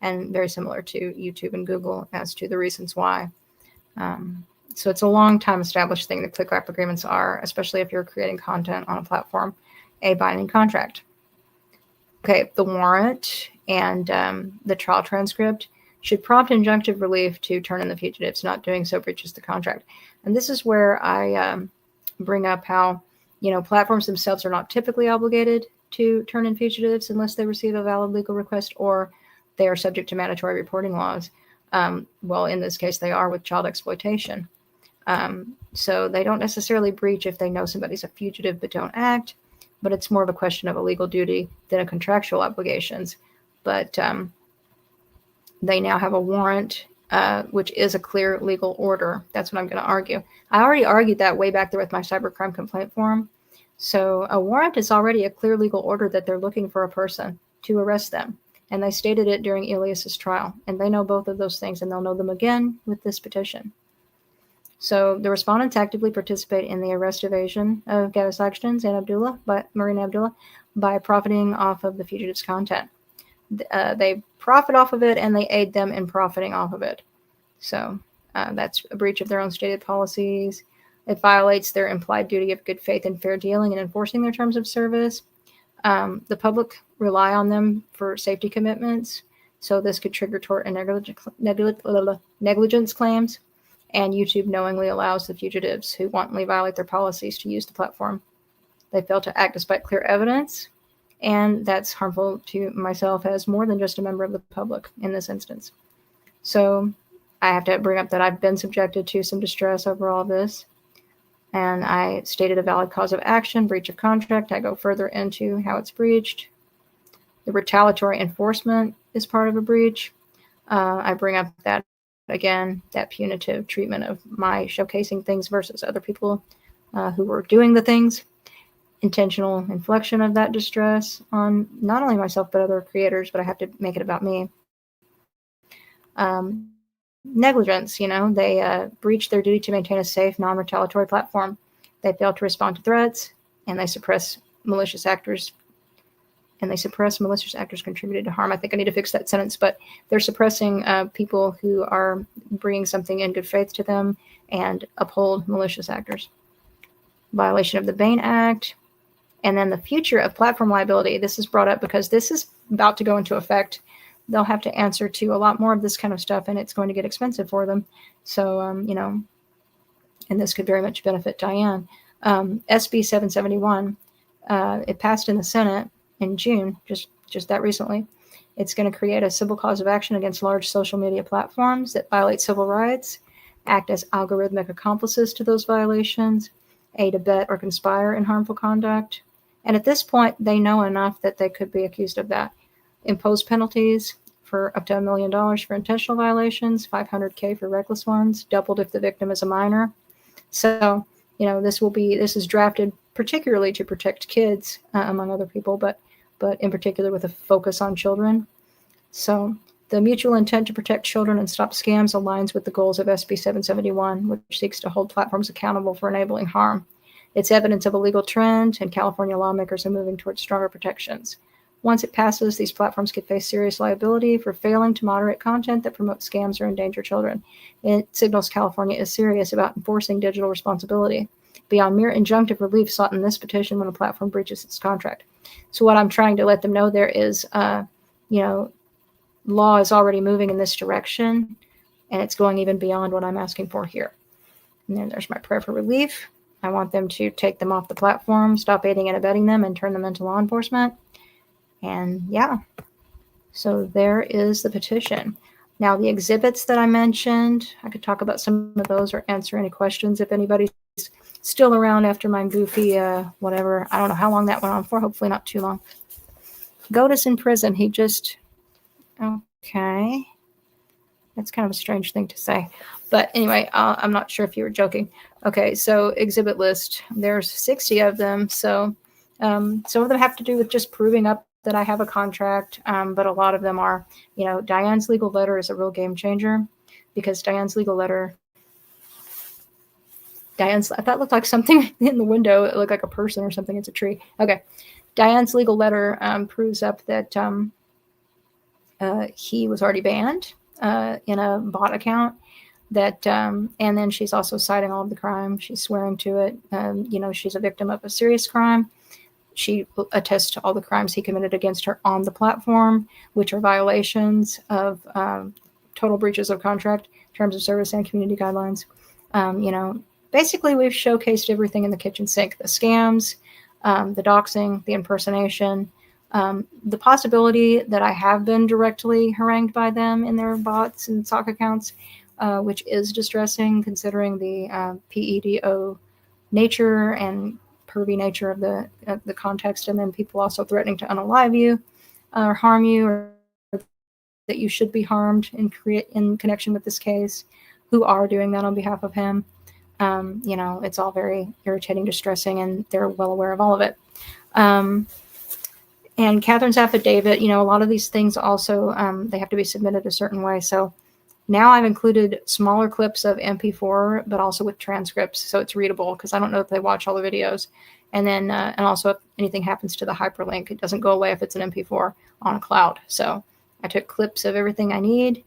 and very similar to YouTube and Google as to the reasons why. So it's a long time established thing that click-wrap agreements are, especially if you're creating content on a platform, a binding contract. Okay, the warrant and the trial transcript should prompt injunctive relief to turn in the fugitives. Not doing so breaches the contract. And this is where I bring up how, platforms themselves are not typically obligated to turn in fugitives unless they receive a valid legal request or they are subject to mandatory reporting laws. Well, in this case, they are with child exploitation. So they don't necessarily breach if they know somebody's a fugitive but don't act, but it's more of a question of a legal duty than a contractual obligations. But they now have a warrant, which is a clear legal order. That's what I'm going to argue. I already argued that way back there with my cybercrime complaint form. So a warrant is already a clear legal order that they're looking for a person to arrest them. And they stated it during Elias's trial. And they know both of those things, and they'll know them again with this petition. So the respondents actively participate in the arrest evasion of Gatis, Lagzdins, and Abdula, Marina Abdula, by profiting off of the fugitives' content. They profit off of it, and they aid them in profiting off of it. So that's a breach of their own stated policies. It violates their implied duty of good faith and fair dealing in enforcing their terms of service. The public rely on them for safety commitments, so this could trigger tort and negligence claims. And YouTube knowingly allows the fugitives who wantonly violate their policies to use the platform. They fail to act despite clear evidence, and that's harmful to myself as more than just a member of the public in this instance. So I have to bring up that I've been subjected to some distress over all this, and I stated a valid cause of action, breach of contract. I go further into how it's breached. The retaliatory enforcement is part of a breach. I bring up that, again, that punitive treatment of my showcasing things versus other people who were doing the things. Intentional inflection of that distress on not only myself but other creators, but I have to make it about me. Negligence, they breach their duty to maintain a safe, non-retaliatory platform. They fail to respond to threats, and they suppress malicious actors. Contributed to harm. I think I need to fix that sentence, but they're suppressing people who are bringing something in good faith to them and uphold malicious actors. Violation of the Bain Act. And then the future of platform liability. This is brought up because this is about to go into effect. They'll have to answer to a lot more of this kind of stuff, and it's going to get expensive for them. So, and this could very much benefit Diane. SB 771, it passed in the Senate in June, just that recently. It's going to create a civil cause of action against large social media platforms that violate civil rights, act as algorithmic accomplices to those violations, aid, abet, or conspire in harmful conduct. And at this point, they know enough that they could be accused of that. Impose penalties for up to $1 million for intentional violations, $500K for reckless ones, doubled if the victim is a minor. So, this is drafted particularly to protect kids, among other people, but in particular with a focus on children. So the mutual intent to protect children and stop scams aligns with the goals of SB 771, which seeks to hold platforms accountable for enabling harm. It's evidence of a legal trend, and California lawmakers are moving towards stronger protections. Once it passes, these platforms could face serious liability for failing to moderate content that promotes scams or endanger children. It signals California is serious about enforcing digital responsibility beyond mere injunctive relief sought in this petition when a platform breaches its contract. So what I'm trying to let them know there is, law is already moving in this direction, and it's going even beyond what I'm asking for here. And then there's my prayer for relief. I want them to take them off the platform, stop aiding and abetting them, and turn them into law enforcement. And yeah, so there is the petition. Now, the exhibits that I mentioned, I could talk about some of those or answer any questions if anybody's still around after my goofy whatever. I don't know how long that went on for. Hopefully not too long. Goatis in prison. He just... Okay. That's kind of a strange thing to say. But anyway, I'm not sure if you were joking. Okay, so exhibit list. There's 60 of them. So some of them have to do with just proving up that I have a contract. But a lot of them are, you know, Diane's legal letter is a real game changer, because Diane's legal letter... I thought it looked like something in the window. It looked like a person or something. It's a tree. Okay. Diane's legal letter proves up that he was already banned in a bot account. That and then she's also citing all of the crime. She's swearing to it. You know, she's a victim of a serious crime. She attests to all the crimes he committed against her on the platform, which are violations of total breaches of contract, terms of service, and community guidelines. You know, basically, we've showcased everything in the kitchen sink: the scams, the doxing, the impersonation, the possibility that I have been directly harangued by them in their bots and sock accounts, which is distressing considering the PEDO nature and pervy nature of the context, and then people also threatening to unalive you or harm you, or that you should be harmed in connection with this case, who are doing that on behalf of him. You know, it's all very irritating, distressing, and they're well aware of all of it. And Catherine's affidavit, you know, a lot of these things also, they have to be submitted a certain way. So now I've included smaller clips of MP4, but also with transcripts, so it's readable, because I don't know if they watch all the videos. And then, and also if anything happens to the hyperlink, it doesn't go away if it's an MP4 on a cloud. So I took clips of everything I need,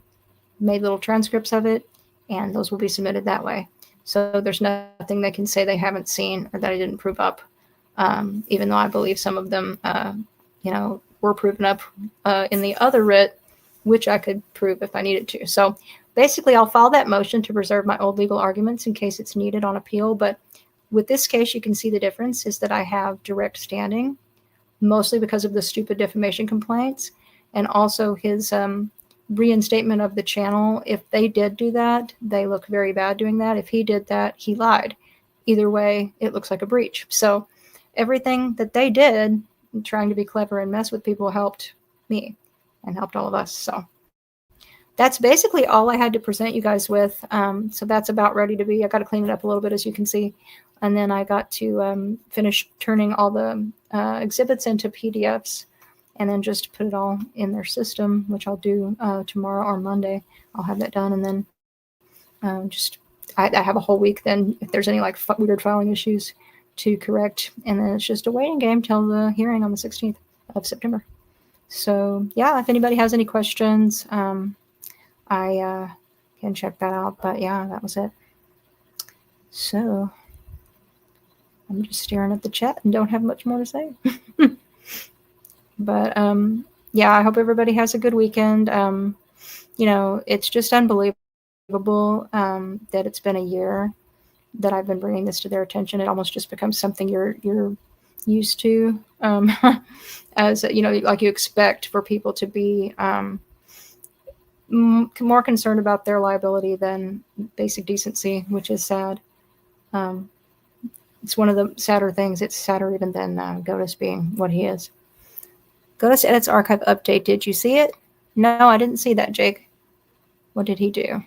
made little transcripts of it, and those will be submitted that way. So there's nothing they can say they haven't seen or that I didn't prove up, even though I believe some of them, you know, were proven up in the other writ, which I could prove if I needed to. So basically, I'll file that motion to preserve my old legal arguments in case it's needed on appeal. But with this case, you can see the difference is that I have direct standing, mostly because of the stupid defamation complaints, and also his reinstatement of the channel. If they did do that, they look very bad doing that. If he did that, he lied. Either way, it looks like a breach. So everything that they did, trying to be clever and mess with people, helped me and helped all of us. So that's basically all I had to present you guys with. So that's about ready to be. I got to clean it up a little bit, as you can see. And then I got to finish turning all the exhibits into PDFs, and then just put it all in their system, which I'll do tomorrow or Monday. I'll have that done. And then I have a whole week then, if there's any like weird filing issues, to correct. And then it's just a waiting game till the hearing on the 16th of September. So yeah, if anybody has any questions, I can check that out. But yeah, that was it. So I'm just staring at the chat and don't have much more to say. But yeah, I hope everybody has a good weekend. You know, it's just unbelievable that it's been a year that I've been bringing this to their attention. It almost just becomes something you're used to, as you know, like you expect for people to be more concerned about their liability than basic decency, which is sad. It's one of the sadder things. It's sadder even than Gatis being what he is. Gatis edits archive update. Did you see it? No, I didn't see that, Jake. What did he do?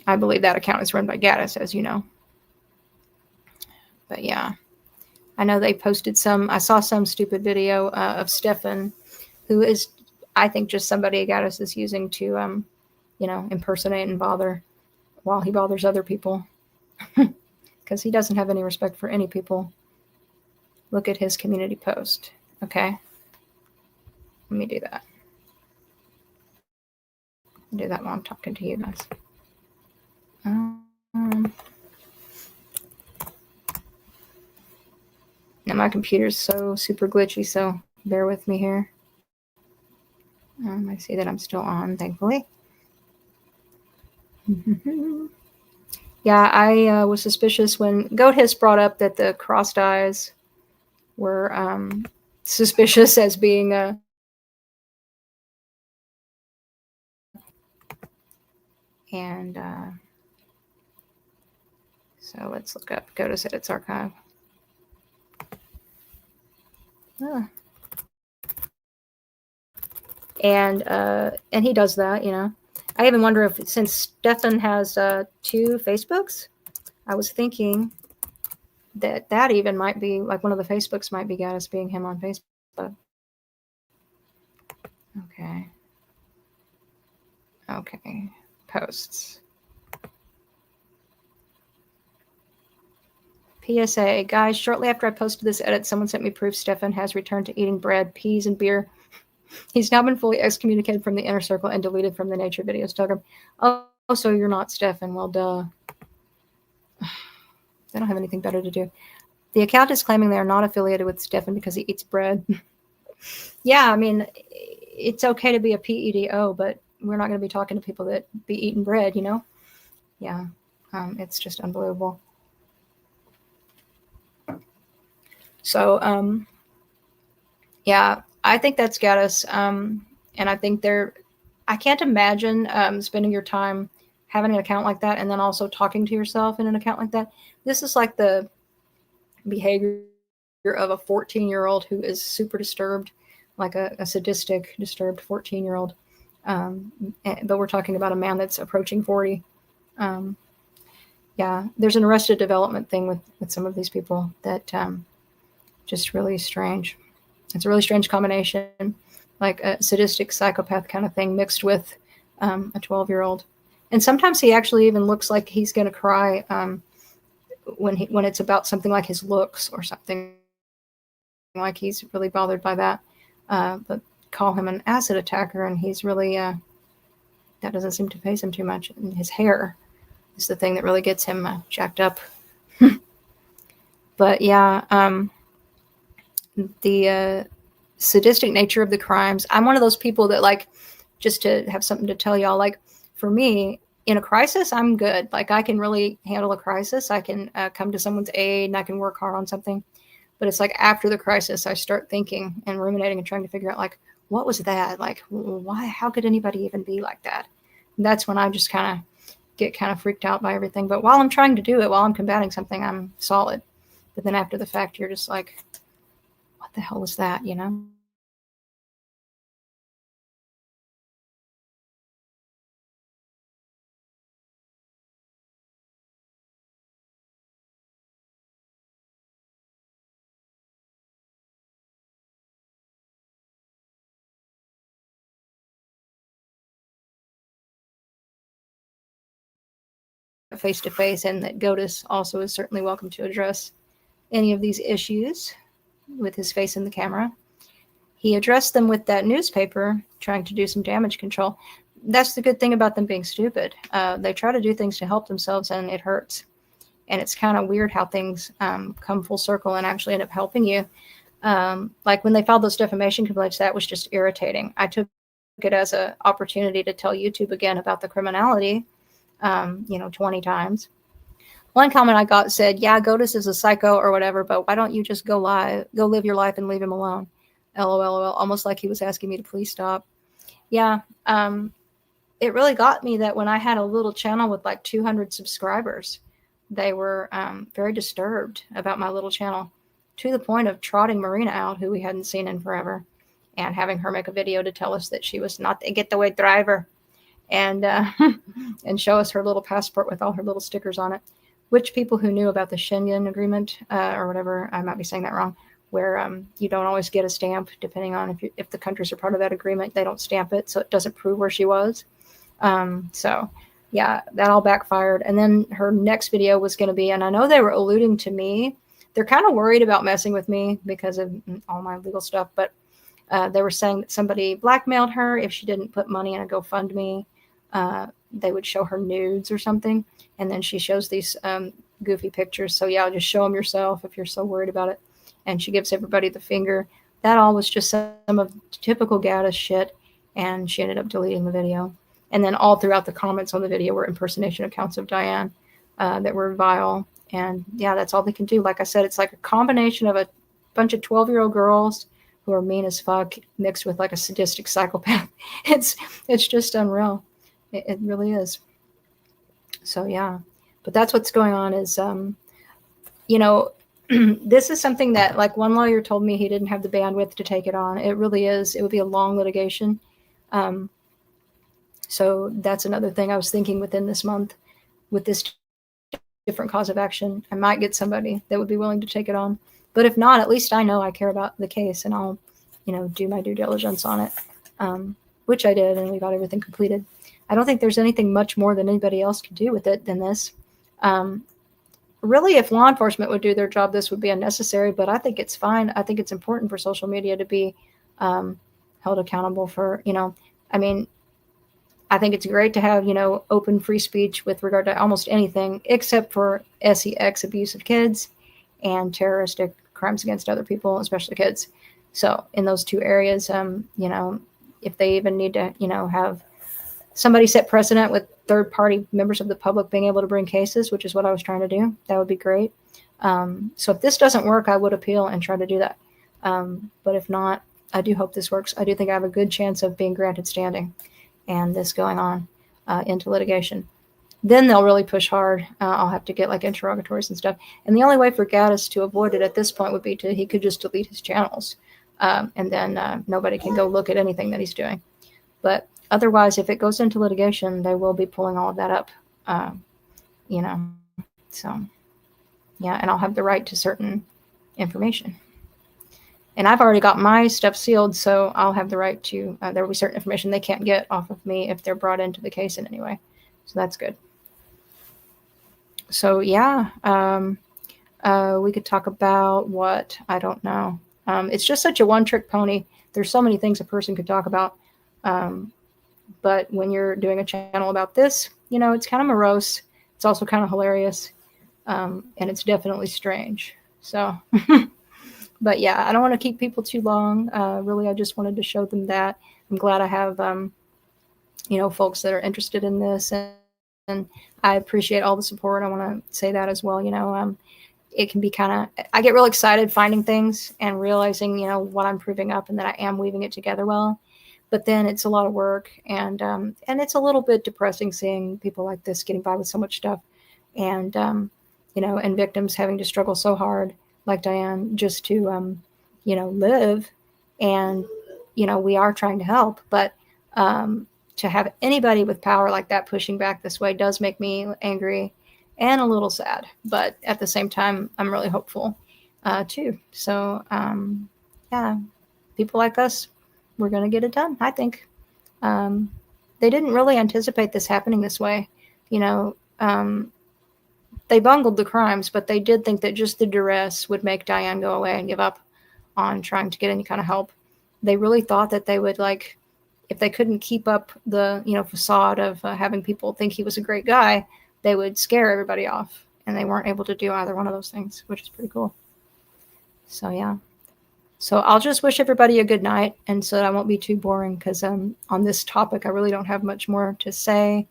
I believe that account is run by Gatis, as you know. But yeah, I know they posted some. I saw some stupid video of Stefan, who is, I think, just somebody Gatis is using to, you know, impersonate and bother while he bothers other people. Because he doesn't have any respect for any people. Look at his community post. Okay. Let me do that. I'll do that while I'm talking to you guys. Now my computer's so super glitchy, so bear with me here. I see that I'm still on, thankfully. Yeah, I was suspicious when Goatis brought up that the crossed eyes were suspicious as being and so let's look up Goatis Edits Archive. And he does that, you know. I even wonder if, since Stefan has 2 Facebooks, I was thinking that even might be like one of the Facebooks might be Gatis being him on Facebook. Okay. Okay. Posts. PSA, guys, shortly after I posted this edit, someone sent me proof Stefan has returned to eating bread, peas, and beer. He's now been fully excommunicated from the inner circle and deleted from the nature videos. Telegram. Oh, so you're not Stefan. Well, duh. They don't have anything better to do. The account is claiming they are not affiliated with Stefan because he eats bread. Yeah, I mean, it's okay to be a PEDO, but we're not going to be talking to people that be eating bread, you know? Yeah, it's just unbelievable. So, yeah, I think that's Gatis. And I think I can't imagine spending your time having an account like that and then also talking to yourself in an account like that. This is like the behavior of a 14-year-old who is super disturbed, like a sadistic, disturbed 14-year-old. But we're talking about a man that's approaching 40. Yeah, there's an Arrested Development thing with some of these people that just really strange. It's a really strange combination, like a sadistic psychopath kind of thing mixed with a 12-year-old. And sometimes he actually even looks like he's going to cry when it's about something like his looks or something, like he's really bothered by that. But call him an acid attacker, and he's really that doesn't seem to faze him too much. And his hair is the thing that really gets him jacked up. But yeah, the sadistic nature of the crimes. I'm one of those people that, like, just to have something to tell y'all, like, for me, in a crisis, I'm good. Like, I can really handle a crisis. I can come to someone's aid, and I can work hard on something. But it's like after the crisis, I start thinking and ruminating and trying to figure out, like, what was that? Like, why? How could anybody even be like that? And that's when I just kind of get kind of freaked out by everything. But while I'm trying to do it, while I'm combating something, I'm solid. But then after the fact, you're just like, what the hell was that, you know? Face to face, and that Gatis also is certainly welcome to address any of these issues with his face in the camera. He addressed them with that newspaper, trying to do some damage control. That's the good thing about them being stupid. They try to do things to help themselves, and it hurts. And it's kind of weird how things come full circle and actually end up helping you. Like when they filed those defamation complaints, that was just irritating. I took it as an opportunity to tell YouTube again about the criminality, 20 times. One comment I got said, yeah, Gatis is a psycho or whatever, but why don't you just go live your life and leave him alone? LOL, almost like he was asking me to please stop. Yeah, it really got me that when I had a little channel with like 200 subscribers, they were very disturbed about my little channel, to the point of trotting Marina out, who we hadn't seen in forever, and having her make a video to tell us that she was not the getaway driver, and and show us her little passport with all her little stickers on it. Which people who knew about the Schengen agreement or whatever, I might be saying that wrong, where you don't always get a stamp depending on if the countries are part of that agreement. They don't stamp it, so it doesn't prove where she was. So yeah, that all backfired. And then her next video was going to be, and I know they were alluding to me. They're kind of worried about messing with me because of all my legal stuff, but they were saying that somebody blackmailed her if she didn't put money in a GoFundMe. They would show her nudes or something, and then she shows these goofy pictures. So yeah, just show them yourself if you're so worried about it. And she gives everybody the finger. That all was just some of typical Gatis shit, and she ended up deleting the video. And then all throughout the comments on the video were impersonation accounts of Diane that were vile. And yeah, that's all they can do. Like I said, it's like a combination of a bunch of 12-year-old girls who are mean as fuck mixed with like a sadistic psychopath. It's just unreal. It really is. So yeah, but that's what's going on is, you know, this is something that, like, one lawyer told me he didn't have the bandwidth to take it on. It really is. It would be a long litigation. So that's another thing I was thinking within this month with this different cause of action. I might get somebody that would be willing to take it on. But if not, at least I know I care about the case, and I'll, you know, do my due diligence on it, which I did, and we got everything completed. I don't think there's anything much more than anybody else could do with it than this. Really, if law enforcement would do their job, this would be unnecessary, but I think it's fine. I think it's important for social media to be held accountable for, you know, I mean, I think it's great to have, you know, open free speech with regard to almost anything except for sex, abuse of kids, and terroristic crimes against other people, especially kids. So in those two areas, you know, if they even need to, you know, have somebody set precedent with third-party members of the public being able to bring cases, which is what I was trying to do, that would be great. So if this doesn't work, I would appeal and try to do that. But if not, I do hope this works. I do think I have a good chance of being granted standing and this going on into litigation. Then they'll really push hard. I'll have to get like interrogatories and stuff. And the only way for Gatis to avoid it at this point would be he could just delete his channels. And then nobody can go look at anything that he's doing. But otherwise, if it goes into litigation, they will be pulling all of that up, you know. So, yeah, and I'll have the right to certain information. And I've already got my stuff sealed, so I'll have the right to, there will be certain information they can't get off of me if they're brought into the case in any way. So that's good. So, yeah, we could talk about what, I don't know. It's just such a one-trick pony. There's so many things a person could talk about. But when you're doing a channel about this, you know, it's kind of morose. It's also kind of hilarious. And it's definitely strange. So, but yeah, I don't want to keep people too long. Really, I just wanted to show them that. I'm glad I have, you know, folks that are interested in this. And I appreciate all the support. I want to say that as well. You know, it can be kind of, I get real excited finding things and realizing, you know, what I'm proving up and that I am weaving it together well. But then it's a lot of work, and it's a little bit depressing seeing people like this getting by with so much stuff, and you know, and victims having to struggle so hard, like Diane, just to you know, live. And you know, we are trying to help, but to have anybody with power like that pushing back this way does make me angry and a little sad. But at the same time, I'm really hopeful too. So yeah, people like us, we're going to get it done, I think. They didn't really anticipate this happening this way. You know, they bungled the crimes, but they did think that just the duress would make Diane go away and give up on trying to get any kind of help. They really thought that they would, like, if they couldn't keep up the, you know, facade of having people think he was a great guy, they would scare everybody off. And they weren't able to do either one of those things, which is pretty cool. So, yeah. So I'll just wish everybody a good night, and so that I won't be too boring, because on this topic, I really don't have much more to say.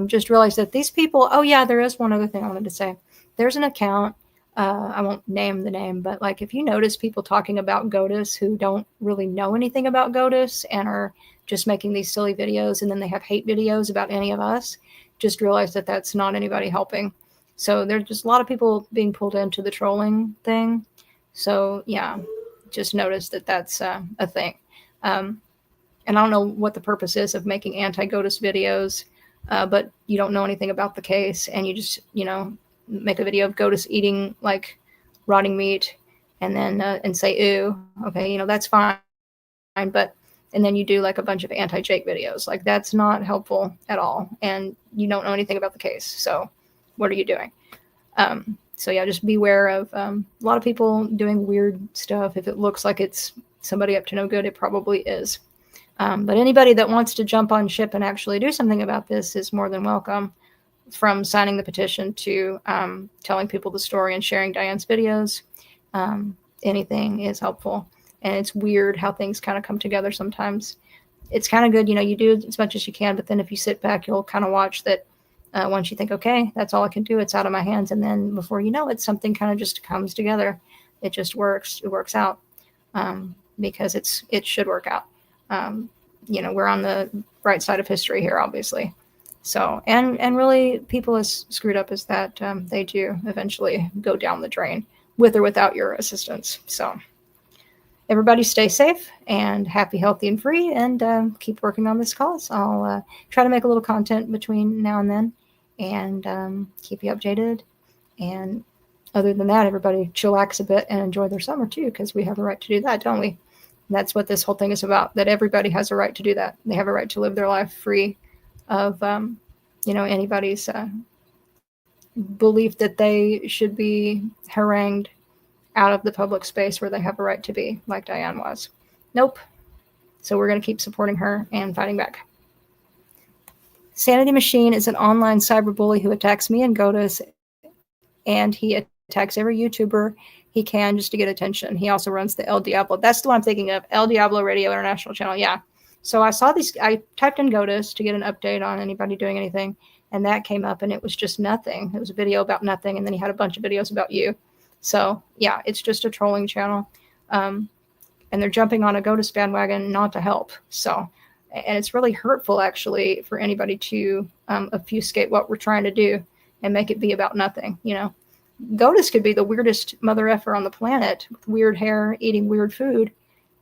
Just realize that these people, oh yeah, there is one other thing I wanted to say. There's an account, I won't name the name, but like if you notice people talking about Gatis who don't really know anything about Gatis and are just making these silly videos, and then they have hate videos about any of us, just realize that that's not anybody helping. So there's just a lot of people being pulled into the trolling thing. So yeah. Just notice that that's a thing. And I don't know what the purpose is of making anti-Gatis videos, but you don't know anything about the case, and you just, you know, make a video of Gatis eating like rotting meat, and then and say, ooh, okay, you know, that's fine. But, and then you do like a bunch of anti-Jake videos. Like, that's not helpful at all. And you don't know anything about the case. So what are you doing? So yeah, just beware of a lot of people doing weird stuff. If it looks like it's somebody up to no good, it probably is. But anybody that wants to jump on ship and actually do something about this is more than welcome, from signing the petition to telling people the story and sharing Diane's videos. Anything is helpful. And it's weird how things kind of come together sometimes. it's kind of good, you do as much as you can, but then if you sit back, you'll kind of watch that. Once you think, okay, that's all I can do, it's out of my hands, and then before you know it, something kind of just comes together. It just works. It works out, because it should work out. We're on the right side of history here, obviously. So, and really, people as screwed up as that, they do eventually go down the drain, with or without your assistance. So, everybody stay safe and happy, healthy, and free, and keep working on this cause. I'll try to make a little content between now and then, and keep you updated. And other than that, everybody chillax a bit and enjoy their summer too, because we have a right to do that, don't we? And that's what this whole thing is about, that everybody has a right to do that. They have a right to live their life free of anybody's belief that they should be harangued out of the public space where they have a right to be, like Diane was. Nope. So we're going to keep supporting her and fighting back. Sanity Machine is an online cyberbully who attacks me and Goatis, and he attacks every YouTuber he can just to get attention. He also runs the El Diablo. That's the one I'm thinking of. El Diablo Radio International Channel. Yeah. So I saw these. I typed in Goatis to get an update on anybody doing anything, and that came up, and it was just nothing. It was a video about nothing, and then he had a bunch of videos about you. So yeah, it's just a trolling channel, and they're jumping on a Goatis bandwagon not to help. So, and it's really hurtful actually for anybody to obfuscate what we're trying to do and make it be about nothing. Goatis could be the weirdest mother effer on the planet, with weird hair, eating weird food,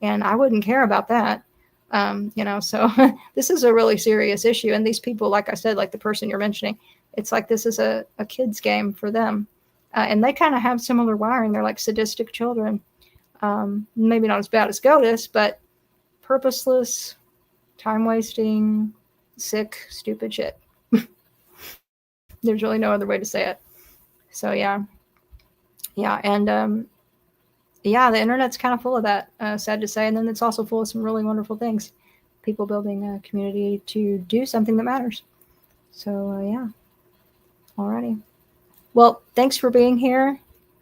and I wouldn't care about that. So this is a really serious issue. And these people, like I said, like the person you're mentioning, it's like this is a kid's game for them. And they kind of have similar wiring. They're like sadistic children. Maybe not as bad as Goatis, but purposeless, time-wasting, sick, stupid shit. There's really no other way to say it. So, yeah. Yeah, and the internet's kind of full of that, sad to say. And then it's also full of some really wonderful things. People building a community to do something that matters. So, yeah. Alrighty. Well, thanks for being here.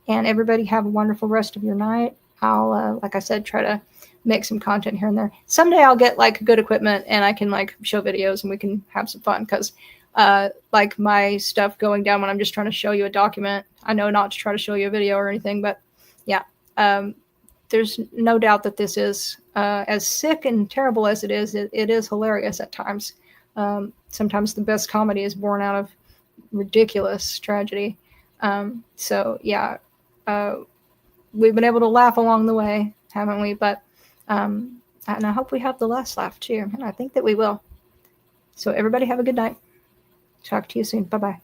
And everybody have a wonderful rest of your night. I'll, like I said, try to make some content here and there. Someday I'll get like good equipment and I can like show videos and we can have some fun. Because like my stuff going down when I'm just trying to show you a document, I know not to try to show you a video or anything, but yeah. There's no doubt that this is as sick and terrible as it is hilarious at times. Sometimes the best comedy is born out of ridiculous tragedy. So yeah, we've been able to laugh along the way, haven't we? But and I hope we have the last laugh too, and I think that we will. So everybody have a good night. Talk to you soon. Bye-bye.